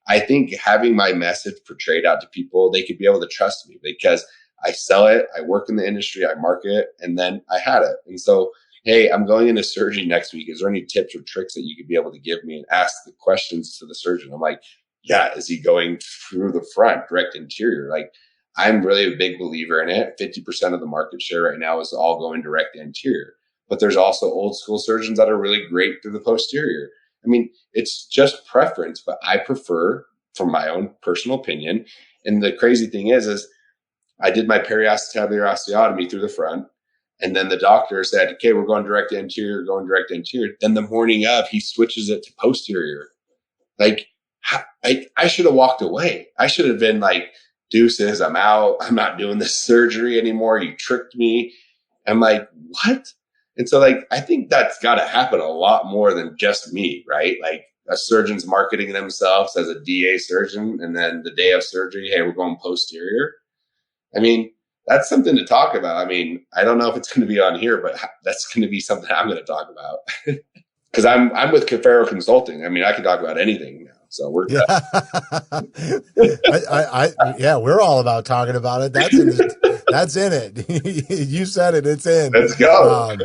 I think having my message portrayed out to people, they could be able to trust me because I sell it. I work in the industry. I market it. And then I had it. And so, hey, I'm going into surgery next week. Is there any tips or tricks that you could be able to give me? And ask the questions to the surgeon. I'm like, yeah, is he going through the front, direct anterior? Like, I'm really a big believer in it. 50% of the market share right now is all going direct anterior. But there's also old school surgeons that are really great through the posterior. It's just preference, but I prefer, from my own personal opinion. And the crazy thing is I did my periacetabular osteotomy through the front. And then the doctor said, okay, we're going direct to anterior, going direct to anterior. Then the morning of, he switches it to posterior. Like, I should have walked away. I should have been like, deuces, I'm out. I'm not doing this surgery anymore. You tricked me. I'm like, what? And so like, I think that's got to happen a lot more than just me, right? Like a surgeon's marketing themselves as a DA surgeon. And then the day of surgery, hey, we're going posterior. I mean, that's something to talk about. I mean, I don't know if it's going to be on here, but that's going to be something I'm going to talk about because I'm with Confero Consulting. I mean, I can talk about anything now. So we're good. Yeah, we're all about talking about it. That's in it. You said it. It's in. Let's go.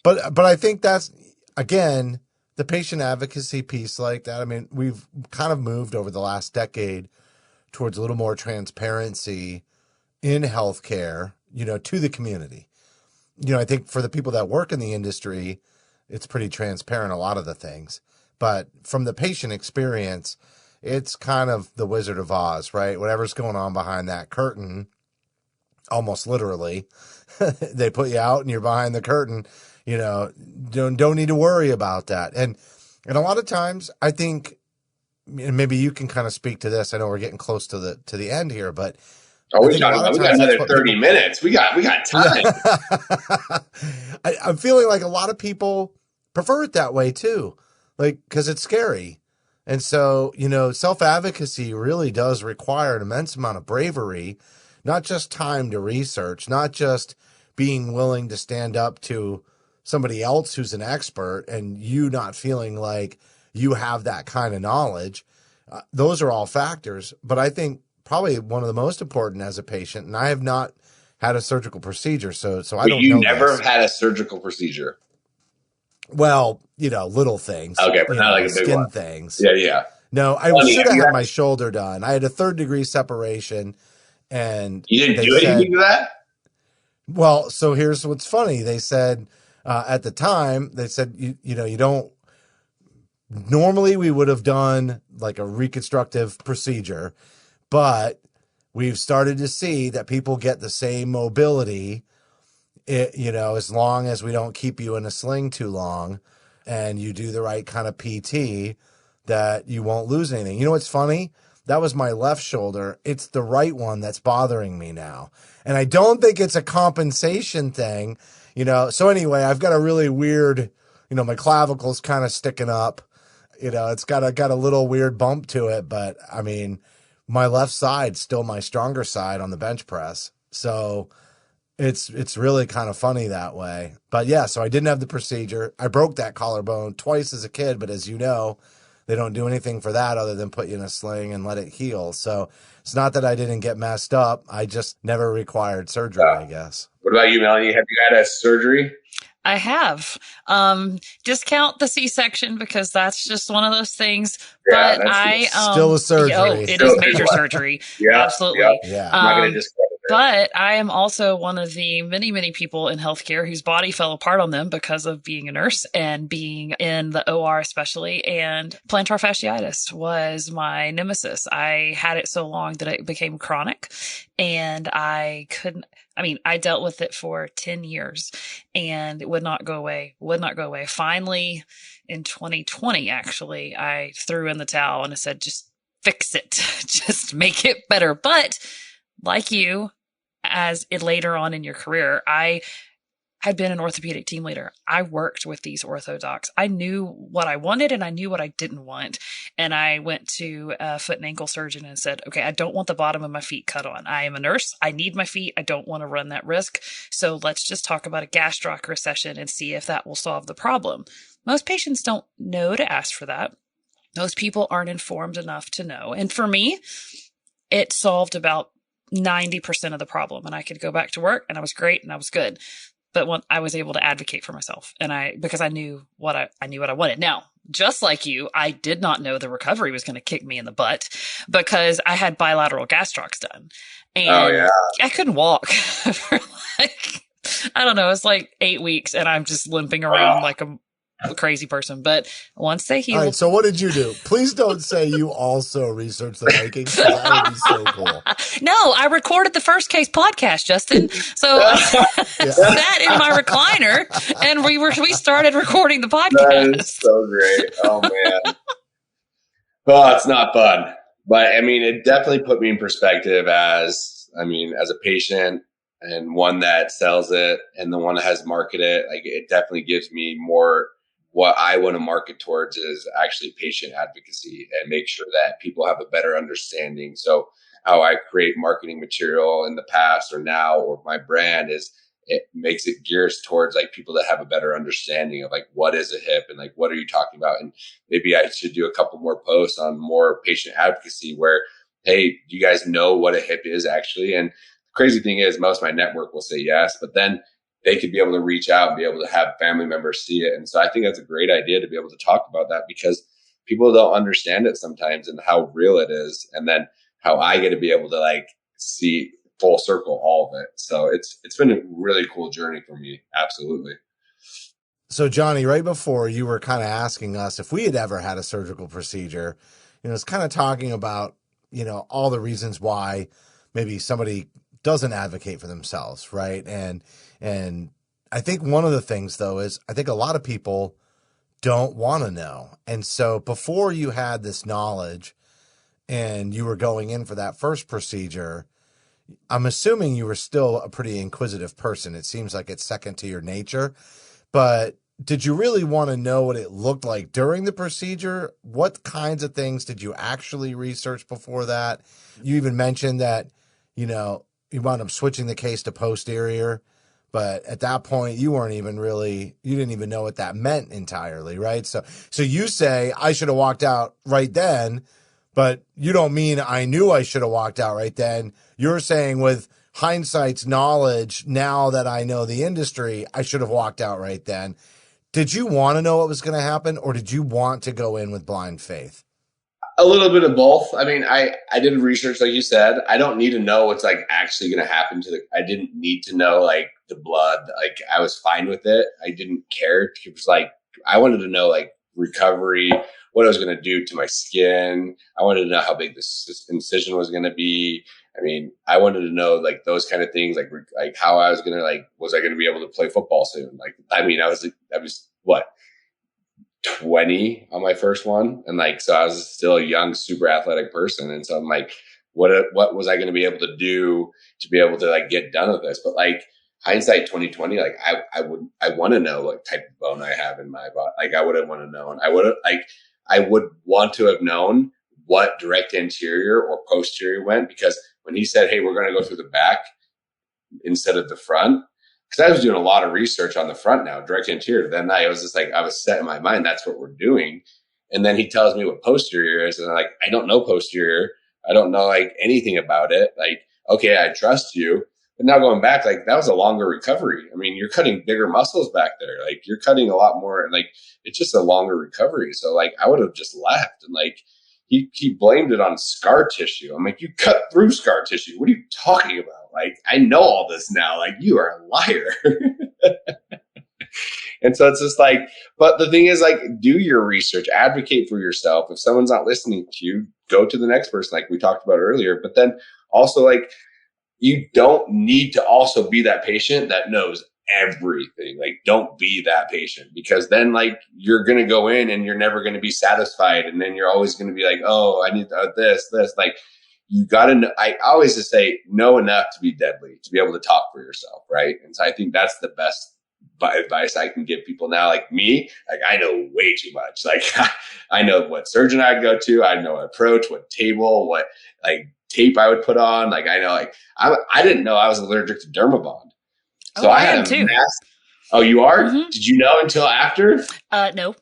But I think that's, again, the patient advocacy piece like that. I mean, we've kind of moved over the last decade towards a little more transparency in healthcare, to the community. I think for the people that work in the industry, it's pretty transparent, a lot of the things. But from the patient experience, it's kind of the Wizard of Oz, right? Whatever's going on behind that curtain, almost literally, they put you out and you're behind the curtain, don't need to worry about that. And a lot of times I think, and maybe you can kind of speak to this. I know we're getting close to the end here, but we got another 30 minutes. We got time. I'm feeling like a lot of people prefer it that way too. Like, cause it's scary. And so, self-advocacy really does require an immense amount of bravery, not just time to research, not just being willing to stand up to somebody else who's an expert and you not feeling like you have that kind of knowledge. Those are all factors. But I think probably one of the most important as a patient, and I have not had a surgical procedure, so I don't know. You never have had a surgical procedure? Well, little things. Okay, but not like a big skin one. things. Yeah. No, I should have had my shoulder done. I had a 3rd-degree separation, and you didn't do anything to that? Well, so here's what's funny. They said at the time, they said you don't. Normally, we would have done like a reconstructive procedure, but we've started to see that people get the same mobility. As long as we don't keep you in a sling too long and you do the right kind of PT, that you won't lose anything. You know what's funny? That was my left shoulder. It's the right one that's bothering me now. And I don't think it's a compensation thing, So anyway, I've got a really weird, my clavicle's kind of sticking up. It's got a little weird bump to it, but I mean, my left side's still my stronger side on the bench press. So it's really kind of funny that way. But yeah, so I didn't have the procedure. I broke that collarbone twice as a kid, but as you know, they don't do anything for that other than put you in a sling and let it heal. So it's not that I didn't get messed up. I just never required surgery, I guess. What about you, Melanie? Have you had a surgery? I have. Discount the C-section because that's just one of those things. Yeah, but I still a surgery. It is major surgery. Yeah, absolutely. Yeah. I'm not going to discredit it. But I am also one of the many, many people in healthcare whose body fell apart on them because of being a nurse and being in the OR especially. And plantar fasciitis was my nemesis. I had it so long that it became chronic and I dealt with it for 10 years and it would not go away. Finally, in 2020, actually, I threw in the towel and I said, just fix it. Just make it better. But like you, as it later on in your career, I had been an orthopedic team leader. I worked with these ortho docs. I knew what I wanted and I knew what I didn't want. And I went to a foot and ankle surgeon and said, okay, I don't want the bottom of my feet cut on. I am a nurse. I need my feet. I don't want to run that risk. So let's just talk about a gastroc recession and see if that will solve the problem. Most patients don't know to ask for that. Most people aren't informed enough to know. And for me, it solved about 90% of the problem. And I could go back to work and I was great and I was good. But when I was able to advocate for myself because I knew what I wanted. Now, just like you, I did not know the recovery was going to kick me in the butt because I had bilateral gastrocs done. And I couldn't walk for I don't know, it's like 8 weeks and I'm just limping around like a a crazy person. But once they All heal, right. So what did you do? Please don't say you also researched the Vikings. That would be so cool. no, I recorded the First Case podcast, Justin. So I sat in my recliner and we started recording the podcast. That is so great. Oh man. Well, it's not fun, but I mean, it definitely put me in perspective as a patient and one that sells it and the one that has marketed it. Like, it definitely gives me more. What I want to market towards is actually patient advocacy and make sure that people have a better understanding. So how I create marketing material in the past or now, or my brand, is it makes it gears towards like people that have a better understanding of like, what is a hip and like, what are you talking about? And maybe I should do a couple more posts on more patient advocacy where, hey, do you guys know what a hip is actually? And the crazy thing is most of my network will say yes, but then they could be able to reach out and be able to have family members see it. And so I think that's a great idea to be able to talk about that, because people don't understand it sometimes and how real it is. And then how I get to be able to like see full circle all of it. So it's been a really cool journey for me. Absolutely. So Johnny, right before you were kind of asking us if we had ever had a surgical procedure, it's kind of talking about, all the reasons why maybe somebody doesn't advocate for themselves. Right. And I think one of the things though is I think a lot of people don't want to know. And so before you had this knowledge and you were going in for that first procedure, I'm assuming you were still a pretty inquisitive person. It seems like it's second to your nature, but did you really want to know what it looked like during the procedure? What kinds of things did you actually research before that? You even mentioned that, you wound up switching the case to posterior, but at that point you didn't even know what that meant entirely, right? So you say I should have walked out right then, but you don't mean I knew I should have walked out right then. You're saying with hindsight's knowledge, now that I know the industry, I should have walked out right then. Did you want to know what was going to happen, or did you want to go in with blind faith? A little bit of both. I mean, I did research, like you said. I don't need to know what's like actually going to happen I didn't need to know like the blood. Like, I was fine with it. I didn't care. It was like, I wanted to know like recovery, what I was going to do to my skin. I wanted to know how big this incision was going to be. I mean, I wanted to know like those kind of things, like how I was going to was I going to be able to play football soon? Like, I mean, I was what, 20 on my first one. And like, so I was still a young, super athletic person. And so I'm like, what was I going to be able to do to be able to like get done with this? But like hindsight 2020, like I want to know what type of bone I have in my body. Like, I would have want to know. And I would want to have known what direct anterior or posterior went, because when he said, hey, we're going to go through the back instead of the front, because I was doing a lot of research on the front now, direct anterior. Then I was just like, I was set in my mind, that's what we're doing. And then he tells me what posterior is. And I'm like, I don't know posterior. I don't know like anything about it. Like, okay, I trust you. But now going back, like, that was a longer recovery. I mean, you're cutting bigger muscles back there. Like, you're cutting a lot more. Like, it's just a longer recovery. So like, I would have just left. And like, he blamed it on scar tissue. I'm like, you cut through scar tissue. What are you talking about? Like, I know all this now. Like, you are a liar. And so it's just like, but the thing is, like, do your research, advocate for yourself. If someone's not listening to you, go to the next person, like we talked about earlier. But then also, like, you don't need to also be that patient that knows everything. Like, don't be that patient, because then like you're going to go in and you're never going to be satisfied. And then you're always going to be like, oh, I need this, like, you got to know. I always just say, know enough to be deadly, to be able to talk for yourself. Right. And so I think that's the best advice I can give people now. Like me, like, I know way too much. Like, I know what surgeon I'd go to. I know approach, what table, what like tape I would put on. Like, I know, like, I didn't know I was allergic to Dermabond. So I had a mask. Oh, you are? Mm-hmm. Did you know until after? No.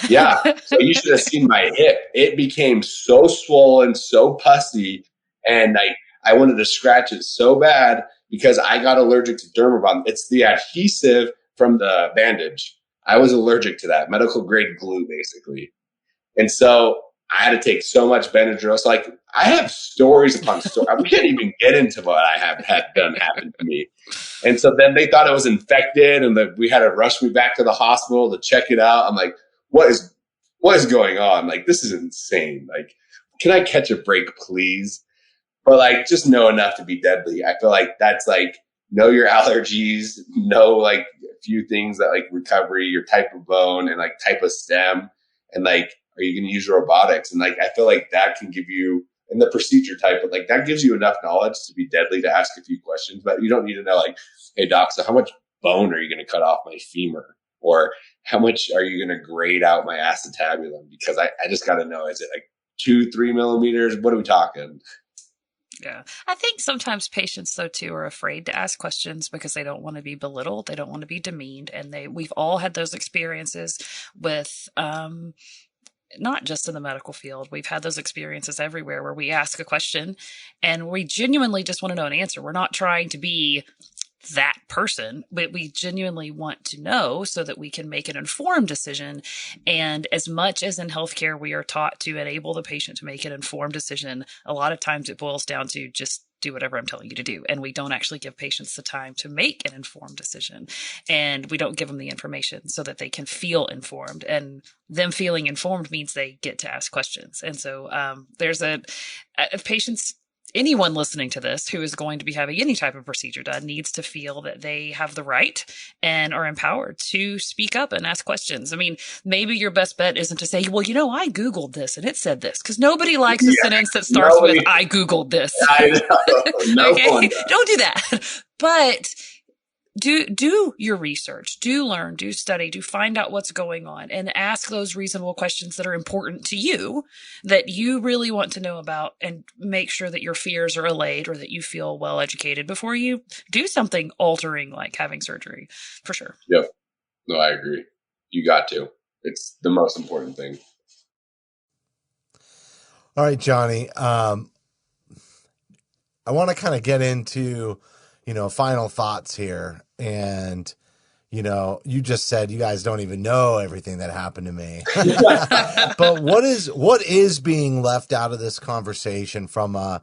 Yeah. So you should have seen my hip. It became so swollen, so pussy. And I wanted to scratch it so bad because I got allergic to Dermabond. It's the adhesive from the bandage. I was allergic to that medical grade glue, basically. And so I had to take so much Benadryl. So like I have stories upon stories. We can't even get into what I have had done happen to me. And so then they thought it was infected and that we had to rush me back to the hospital to check it out. I'm like, what is going on? Like, this is insane. Like, can I catch a break, please? But like, just know enough to be deadly. I feel like that's like, know your allergies, know like a few things that like recovery, your type of bone and like type of stem. And like, are you going to use robotics? And like, I feel like that can give you, and the procedure type, but like that gives you enough knowledge to be deadly to ask a few questions. But you don't need to know like, hey doc, so how much bone are you going to cut off my femur? Or how much are you going to grade out my acetabulum? Because I just got to know, is it like 2-3 millimeters? What are we talking? Yeah. I think sometimes patients though too are afraid to ask questions because they don't want to be belittled. They don't want to be demeaned. And we've all had those experiences with, not just in the medical field. We've had those experiences everywhere where we ask a question and we genuinely just want to know an answer. We're not trying to be that person, but we genuinely want to know so that we can make an informed decision. And as much as in healthcare, we are taught to enable the patient to make an informed decision, a lot of times it boils down to just do whatever I'm telling you to do. And we don't actually give patients the time to make an informed decision. And we don't give them the information so that they can feel informed. And them feeling informed means they get to ask questions. And so there's patients, anyone listening to this who is going to be having any type of procedure done needs to feel that they have the right and are empowered to speak up and ask questions. I mean, maybe your best bet isn't to say, well, I Googled this and it said this, because nobody likes a sentence that starts with, I Googled this. I know. No okay? one does. Don't do that. But do your research, do learn, do study, do find out what's going on and ask those reasonable questions that are important to you, that you really want to know about, and make sure that your fears are allayed or that you feel well educated before you do something altering like having surgery, for sure. Yep. No, I agree. You got to. It's the most important thing. All right, Johnny. I want to kind of get into, final thoughts here. And, you just said you guys don't even know everything that happened to me. But what is being left out of this conversation from a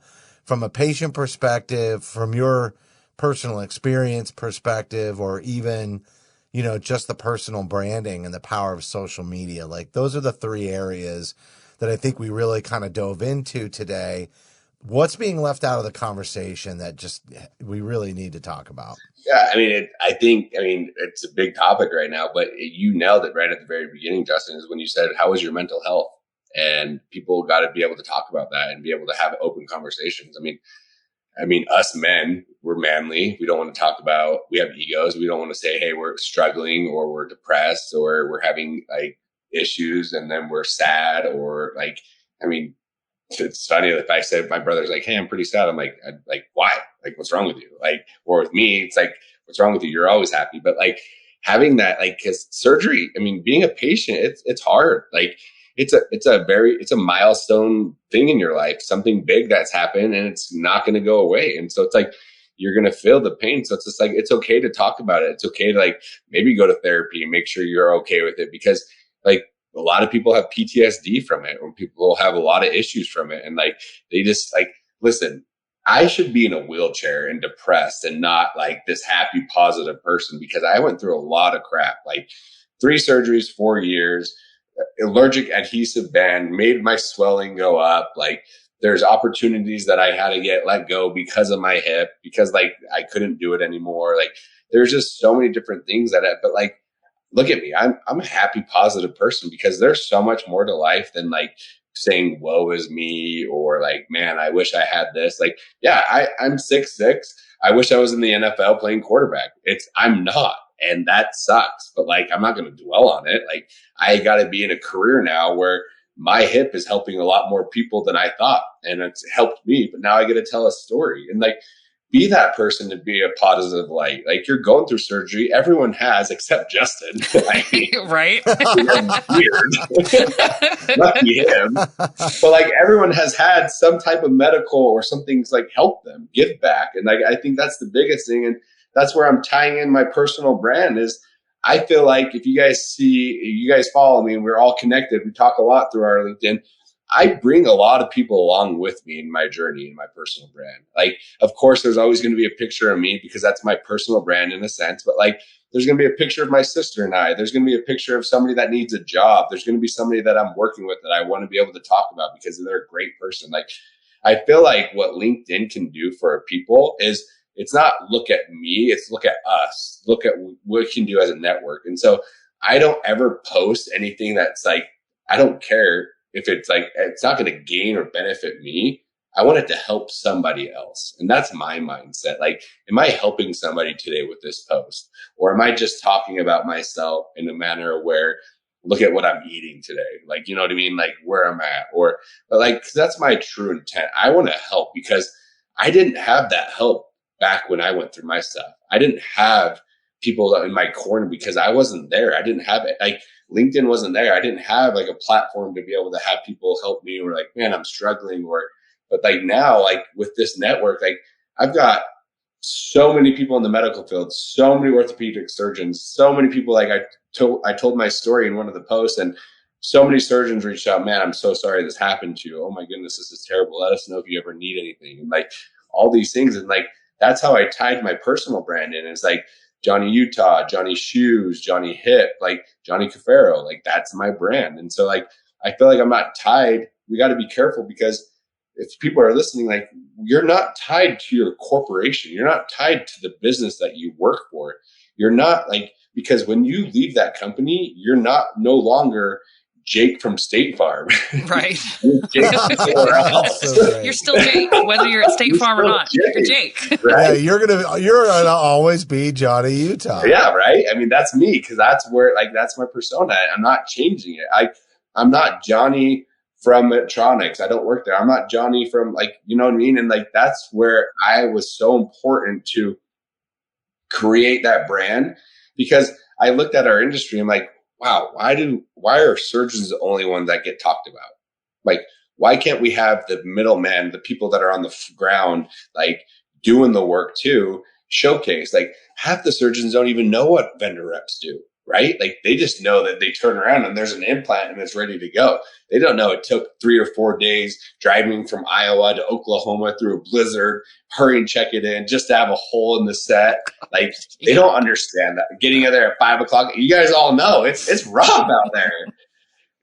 patient perspective, from your personal experience perspective, or even, just the personal branding and the power of social media? Like, those are the three areas that I think we really kind of dove into today. What's being left out of the conversation that just we really need to talk about? Yeah, I think it's a big topic right now, but you nailed it right at the very beginning, Justin, is when you said, how is your mental health? And people got to be able to talk about that and be able to have open conversations. Us men, we're manly. We don't want to talk about, we have egos. We don't want to say, hey, we're struggling or we're depressed or we're having like issues and then we're sad or like, it's funny if I said, my brother's like, hey, I'm pretty sad. I'm like, why? Like, what's wrong with you? Like, or with me, it's like, what's wrong with you? You're always happy. But like having that, like, cause surgery, being a patient, it's hard. Like it's a milestone thing in your life, something big that's happened and it's not going to go away. And so it's like, you're going to feel the pain. So it's just like, it's okay to talk about it. It's okay to like, maybe go to therapy and make sure you're okay with it, because like, a lot of people have PTSD from it, or people have a lot of issues from it. And like, they just like, listen, I should be in a wheelchair and depressed and not like this happy, positive person, because I went through a lot of crap, like 3 surgeries, 4 years, allergic adhesive band made my swelling go up. Like there's opportunities that I had to let go because of my hip, because like I couldn't do it anymore. Like there's just so many different things but like, look at me. I'm a happy, positive person, because there's so much more to life than like saying, woe is me, or like, man, I wish I had this. Like, yeah, I'm 6'6". I wish I was in the NFL playing quarterback. I'm not. And that sucks. But like, I'm not going to dwell on it. Like, I got to be in a career now where my hip is helping a lot more people than I thought. And it's helped me. But now I get to tell a story. And like, be that person to be a positive light. Like, you're going through surgery. Everyone has, except Justin. Right? Weird. Lucky him. But like, everyone has had some type of medical or something's like help them give back. And like, I think that's the biggest thing. And that's where I'm tying in my personal brand is, I feel like if you guys follow me and we're all connected, we talk a lot through our LinkedIn. I bring a lot of people along with me in my journey, in my personal brand. Like, of course, there's always going to be a picture of me because that's my personal brand in a sense. But like, there's going to be a picture of my sister and I. There's going to be a picture of somebody that needs a job. There's going to be somebody that I'm working with that I want to be able to talk about because they're a great person. Like, I feel like what LinkedIn can do for people is it's not look at me, it's look at us, look at what we can do as a network. And so I don't ever post anything that's like, I don't care if it's like, it's not going to gain or benefit me. I want it to help somebody else. And that's my mindset. Like, am I helping somebody today with this post? Or am I just talking about myself in a manner where, look at what I'm eating today? Like, you know what I mean? Like where I'm at, or like, 'cause that's my true intent. I want to help because I didn't have that help back when I went through my stuff. I didn't have people in my corner because I wasn't there. I didn't have it. Like, LinkedIn wasn't there. I didn't have like a platform to be able to have people help me or like, man, I'm struggling but like now, like with this network, like I've got so many people in the medical field, so many orthopedic surgeons, so many people. Like I told my story in one of the posts and so many surgeons reached out, man, I'm so sorry this happened to you. Oh my goodness, this is terrible. Let us know if you ever need anything. And like all these things. And like, that's how I tied my personal brand in. It's like Johnny Utah, Johnny Shoes, Johnny Hip, like Johnny Cafaro, like that's my brand. And so like, I feel like I'm not tied. We got to be careful because if people are listening, like you're not tied to your corporation. You're not tied to the business that you work for. You're not like, because when you leave that company, you're no longer Jake from State Farm. Right. You're Jake somewhere else. So You're still Jake, whether you're at State Farm or not. You're Jake. Right? Yeah, you're gonna always be Johnny Utah. Yeah, right. I mean, that's me because that's where like that's my persona. I'm not changing it. I'm not Johnny from Medtronics. I don't work there. I'm not Johnny from like, you know what I mean? And like that's where I was so important to create that brand because I looked at our industry. I'm like, wow, why are surgeons the only ones that get talked about? Like, why can't we have the middlemen, the people that are on the ground, like doing the work too, showcase? Like half the surgeons don't even know what vendor reps do, right? Like they just know that they turn around and there's an implant and it's ready to go. They don't know it took 3 or 4 days driving from Iowa to Oklahoma through a blizzard, hurry and check it in just to have a hole in the set. Like they don't understand that. Getting in there at 5 o'clock, you guys all know it's rough out there.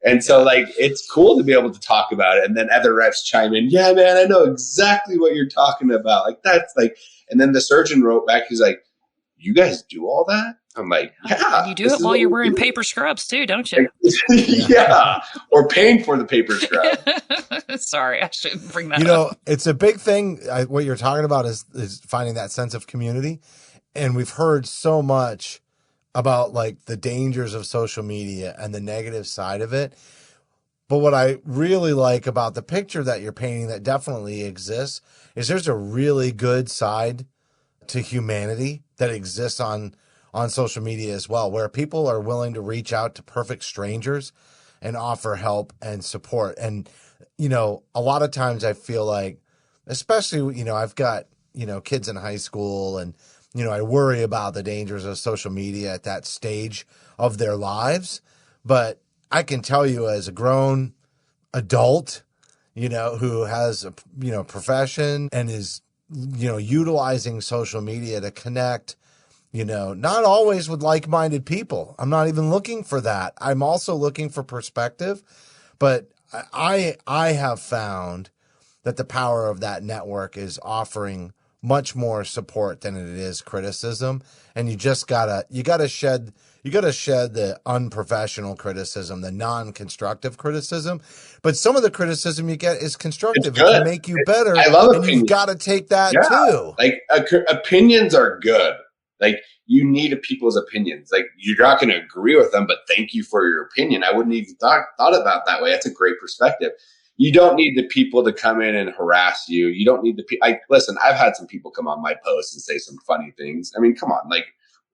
And so like, it's cool to be able to talk about it. And then other reps chime in. Yeah, man, I know exactly what you're talking about. Like that's like, and then the surgeon wrote back, he's like, you guys do all that? I'm like, yeah. And you do it while you're wearing paper scrubs too, don't you? Yeah. Or paying for the paper scrub. Sorry, I shouldn't bring that You up. know, it's a big thing. What you're talking about is finding that sense of community. And we've heard so much about like the dangers of social media and the negative side of it. But what I really like about the picture that you're painting that definitely exists is there's a really good side to humanity that exists on social media as well, where people are willing to reach out to perfect strangers and offer help and support. And, you know, a lot of times I feel like, especially, you know, I've got, you know, kids in high school and, you know, I worry about the dangers of social media at that stage of their lives. But I can tell you as a grown adult, you know, who has a, you know, profession and is, you know, utilizing social media to connect, you know, not always with like-minded people. I'm not even looking for that. I'm also looking for perspective. But I have found that the power of that network is offering much more support than it is criticism. And you just gotta shed the unprofessional criticism, the non-constructive criticism. But some of the criticism you get is constructive. It can make you better. I love opinions. And you've got to take that too. Like opinions are good. Like you need people's opinions. Like you're not going to agree with them, but thank you for your opinion. I wouldn't even thought about that way. That's a great perspective. You don't need the people to come in and harass you. You don't need listen, I've had some people come on my posts and say some funny things. I mean, come on, like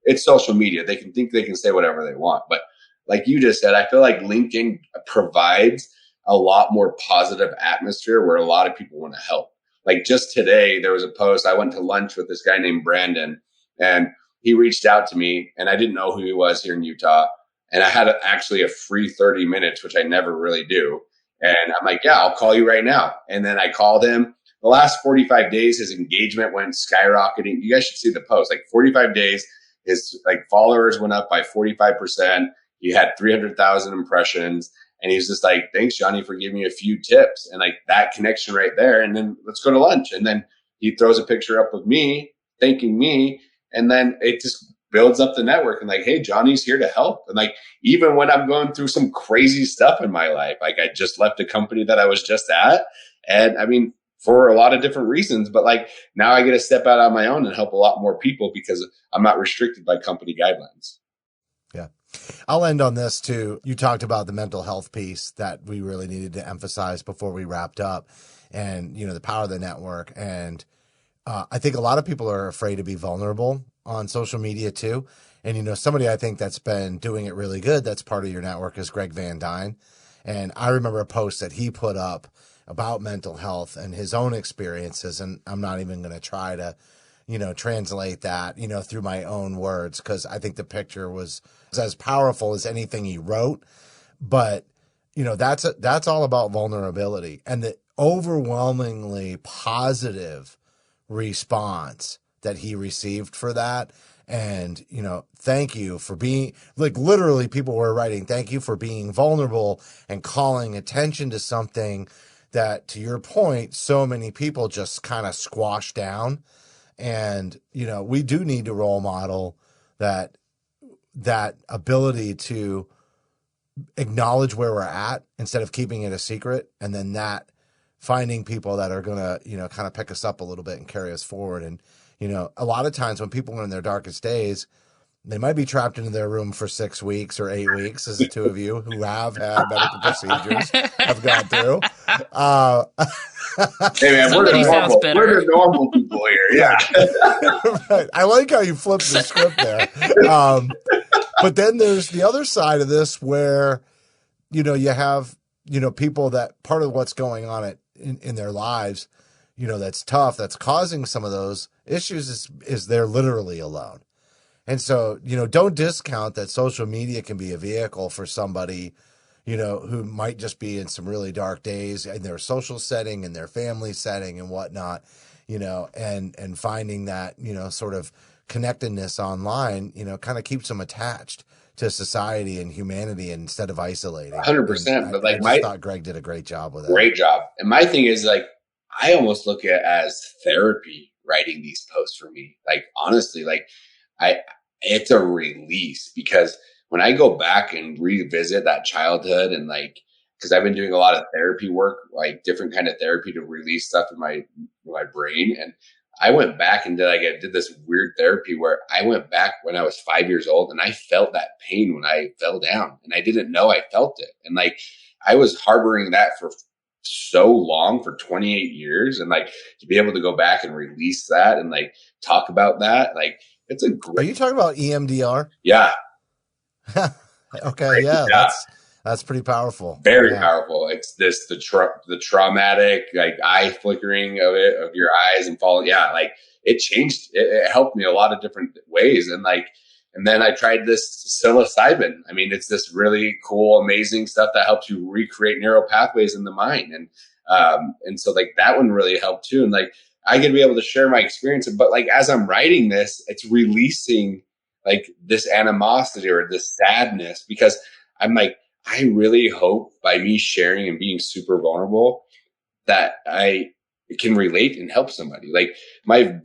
it's social media. They can think they can say whatever they want. But like you just said, I feel like LinkedIn provides a lot more positive atmosphere where a lot of people want to help. Like just today, there was a post. I went to lunch with this guy named Brandon and he reached out to me and I didn't know who he was here in Utah. And I had actually a free 30 minutes, which I never really do. And I'm like, yeah, I'll call you right now. And then I called him. The last 45 days, his engagement went skyrocketing. You guys should see the post. Like 45 days, his like followers went up by 45%. He had 300,000 impressions. And he's just like, thanks, Johnny, for giving me a few tips. And like that connection right there. And then let's go to lunch. And then he throws a picture up of me, thanking me. And then it just builds up the network and like, hey, Johnny's here to help. And like, even when I'm going through some crazy stuff in my life, like I just left a company that I was just at. And I mean, for a lot of different reasons, but like now I get to step out on my own and help a lot more people because I'm not restricted by company guidelines. Yeah. I'll end on this too. You talked about the mental health piece that we really needed to emphasize before we wrapped up and, you know, the power of the network. And I think a lot of people are afraid to be vulnerable on social media too. And, you know, somebody I think that's been doing it really good, that's part of your network, is Greg Van Dyne. And I remember a post that he put up about mental health and his own experiences. And I'm not even going to try to, you know, translate that, you know, through my own words, because I think the picture was as powerful as anything he wrote. But, you know, that's all about vulnerability and the overwhelmingly positive response that he received for that. And, you know, thank you for being, like, literally people were writing, thank you for being vulnerable and calling attention to something that, to your point, so many people just kind of squash down. And, you know, we do need to role model that ability to acknowledge where we're at instead of keeping it a secret. And then that finding people that are going to, you know, kind of pick us up a little bit and carry us forward. And, you know, a lot of times when people are in their darkest days, they might be trapped into their room for 6 weeks or 8 weeks, as the two of you who have had medical procedures have gone through. Hey man, we're the normal people here. Yeah. Right. I like how you flipped the script there. But then there's the other side of this where, you know, you have, you know, people that part of what's going on in their lives, you know, that's tough, that's causing some of those issues is they're literally alone. And so, you know, don't discount that social media can be a vehicle for somebody, you know, who might just be in some really dark days in their social setting, in their family setting and whatnot, you know, and finding that, you know, sort of connectedness online, you know, kind of keeps them attached to society and humanity instead of isolating. 100%. But like, I thought Greg did a great job with it. Great job. And my thing is like, I almost look at it as therapy writing these posts for me. Like, honestly, like it's a release because when I go back and revisit that childhood and like, cause I've been doing a lot of therapy work, like different kind of therapy to release stuff in my brain. And I went back and I did this weird therapy where I went back when I was 5 years old and I felt that pain when I fell down and I didn't know I felt it. And like, I was harboring that for so long, for 28 years. And like to be able to go back and release that and like talk about that, like it's a great. Are you talking about EMDR? Yeah. Okay. Yeah. That's pretty powerful. Very powerful. It's the traumatic, like eye flickering of your eyes and falling. Yeah. Like it changed. It helped me a lot of different ways. And like, and then I tried this psilocybin. I mean, it's this really cool, amazing stuff that helps you recreate neural pathways in the mind. And so like that one really helped too. And like, I could be able to share my experience, but like, as I'm writing this, it's releasing like this animosity or this sadness because I'm like, I really hope by me sharing and being super vulnerable that I can relate and help somebody. Like my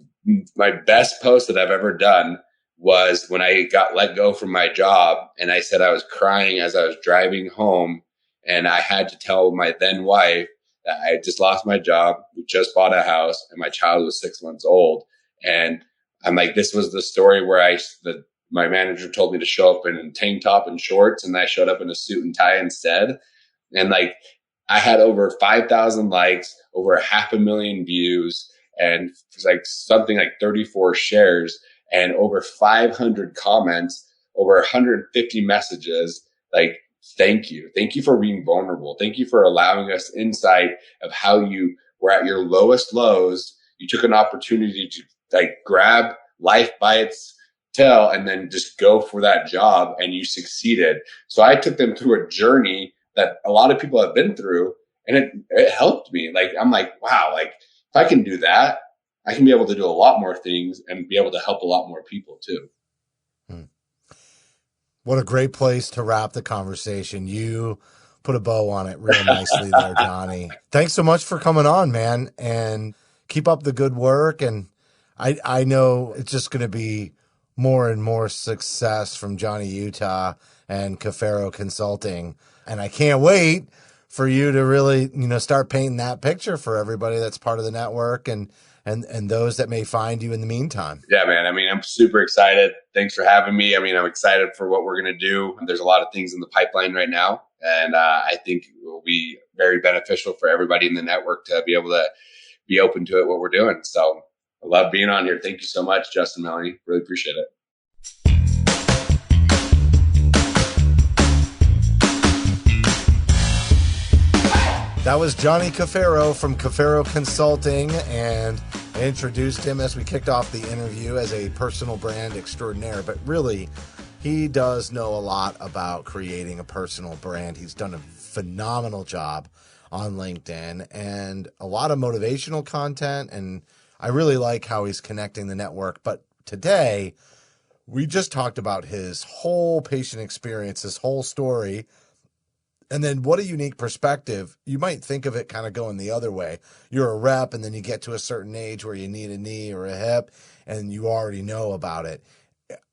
best post that I've ever done was when I got let go from my job and I said I was crying as I was driving home and I had to tell my then wife that I just lost my job. We just bought a house and my child was 6 months old. And I'm like, this was the story where my manager told me to show up in a tank top and shorts and I showed up in a suit and tie instead. And like, I had over 5,000 likes, over 500,000 views and like something like 34 shares and over 500 comments, over 150 messages. Like, thank you. Thank you for being vulnerable. Thank you for allowing us insight of how you were at your lowest lows. You took an opportunity to like grab life by its tail and then just go for that job and you succeeded. So I took them through a journey that a lot of people have been through And it helped me. Like, I'm like, wow, like if I can do that, I can be able to do a lot more things and be able to help a lot more people too. What a great place to wrap the conversation. You put a bow on it real nicely there, Johnny. Thanks so much for coming on, man, and keep up the good work. And I know it's just going to be more and more success from Johnny Utah and Cafaro Consulting. And I can't wait for you to really, start painting that picture for everybody that's part of the network and those that may find you in the meantime. Yeah, man. I mean, I'm super excited. Thanks for having me. I mean, I'm excited for what we're going to do. There's a lot of things in the pipeline right now. And I think it will be very beneficial for everybody in the network to be able to be open to it, what we're doing. So I love being on here. Thank you so much, Justin, Melanie. Really appreciate it. That was Johnny Cafaro from Cafaro Consulting, and I introduced him as we kicked off the interview as a personal brand extraordinaire, but really, he does know a lot about creating a personal brand. He's done a phenomenal job on LinkedIn and a lot of motivational content, and I really like how he's connecting the network. But today, we just talked about his whole patient experience, his whole story. And then what a unique perspective. You might think of it kind of going the other way. You're a rep and then you get to a certain age where you need a knee or a hip and you already know about it.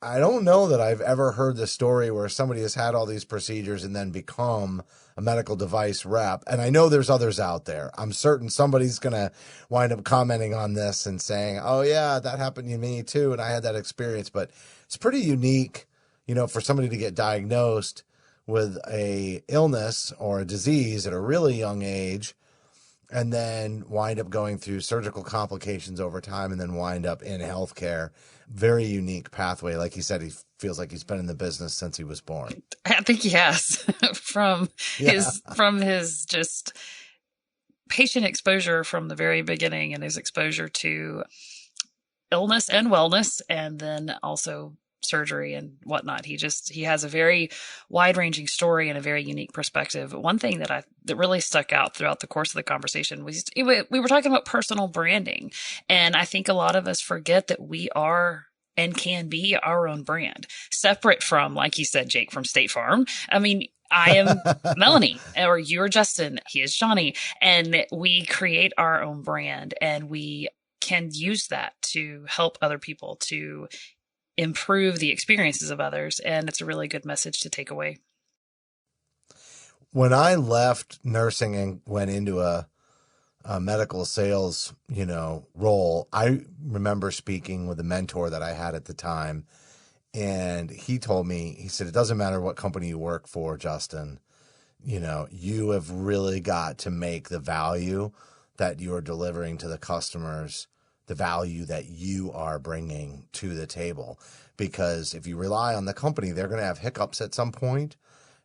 I don't know that I've ever heard the story where somebody has had all these procedures and then become a medical device rep. And I know there's others out there. I'm certain somebody's going to wind up commenting on this and saying, oh yeah, that happened to me too. And I had that experience, but it's pretty unique, for somebody to get diagnosed with a illness or a disease at a really young age and then wind up going through surgical complications over time and then wind up in healthcare. Very unique pathway. Like he said, he feels like he's been in the business since he was born. I think he has from his just patient exposure from the very beginning and his exposure to illness and wellness, and then also surgery and whatnot. He has a very wide ranging story and a very unique perspective. One thing that really stuck out throughout the course of the conversation was we were talking about personal branding. And I think a lot of us forget that we are and can be our own brand, separate from, like you said, Jake, from State Farm. I mean, I am Melanie, or you're Justin, he is Johnny, and we create our own brand and we can use that to help other people, to improve the experiences of others. And it's a really good message to take away. When I left nursing and went into a medical sales, role, I remember speaking with a mentor that I had at the time. And he told me, he said, it doesn't matter what company you work for, Justin, you have really got to make the value that you are delivering to the customers the value that you are bringing to the table. Because if you rely on the company, they're going to have hiccups at some point,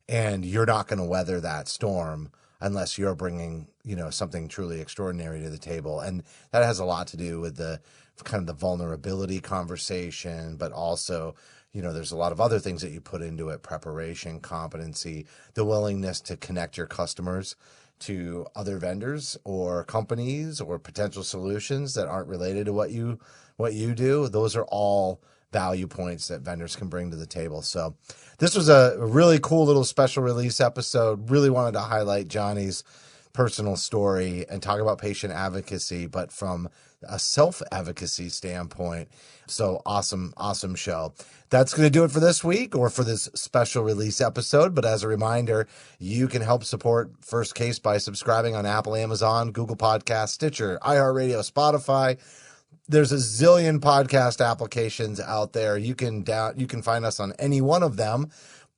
and you're not going to weather that storm unless you're bringing, something truly extraordinary to the table. And that has a lot to do with the kind of the vulnerability conversation, but also, there's a lot of other things that you put into it: preparation, competency, the willingness to connect your customers to other vendors or companies or potential solutions that aren't related to what you do. Those are all value points that vendors can bring to the table. So this was a really cool little special release episode. Really wanted to highlight Johnny's personal story and talk about patient advocacy, but from a self-advocacy standpoint. So awesome show. That's going to do it for this week or for this special release episode. But as a reminder, you can help support First Case by subscribing on Apple, Amazon, Google Podcasts, Stitcher, iHeartRadio, Spotify. There's a zillion podcast applications out there. You can find us on any one of them.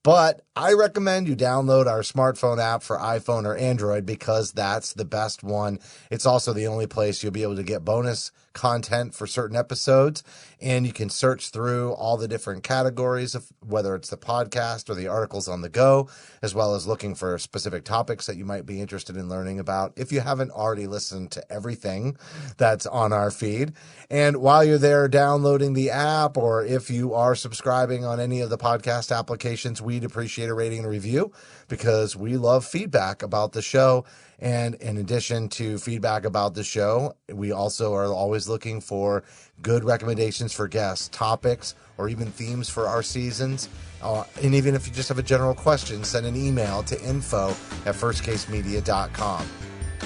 But I recommend you download our smartphone app for iPhone or Android because that's the best one. It's also the only place you'll be able to get bonus content for certain episodes. And you can search through all the different categories of whether it's the podcast or the articles on the go, as well as looking for specific topics that you might be interested in learning about if you haven't already listened to everything that's on our feed. And while you're there downloading the app, or if you are subscribing on any of the podcast applications, we'd appreciate a rating and review because we love feedback about the show. And in addition to feedback about the show, we also are always looking for good recommendations for guests, topics, or even themes for our seasons. And even if you just have a general question, send an email to info@firstcasemedia.com.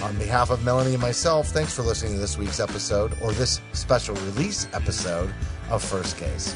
On behalf of Melanie and myself, thanks for listening to this week's episode, or this special release episode of First Case.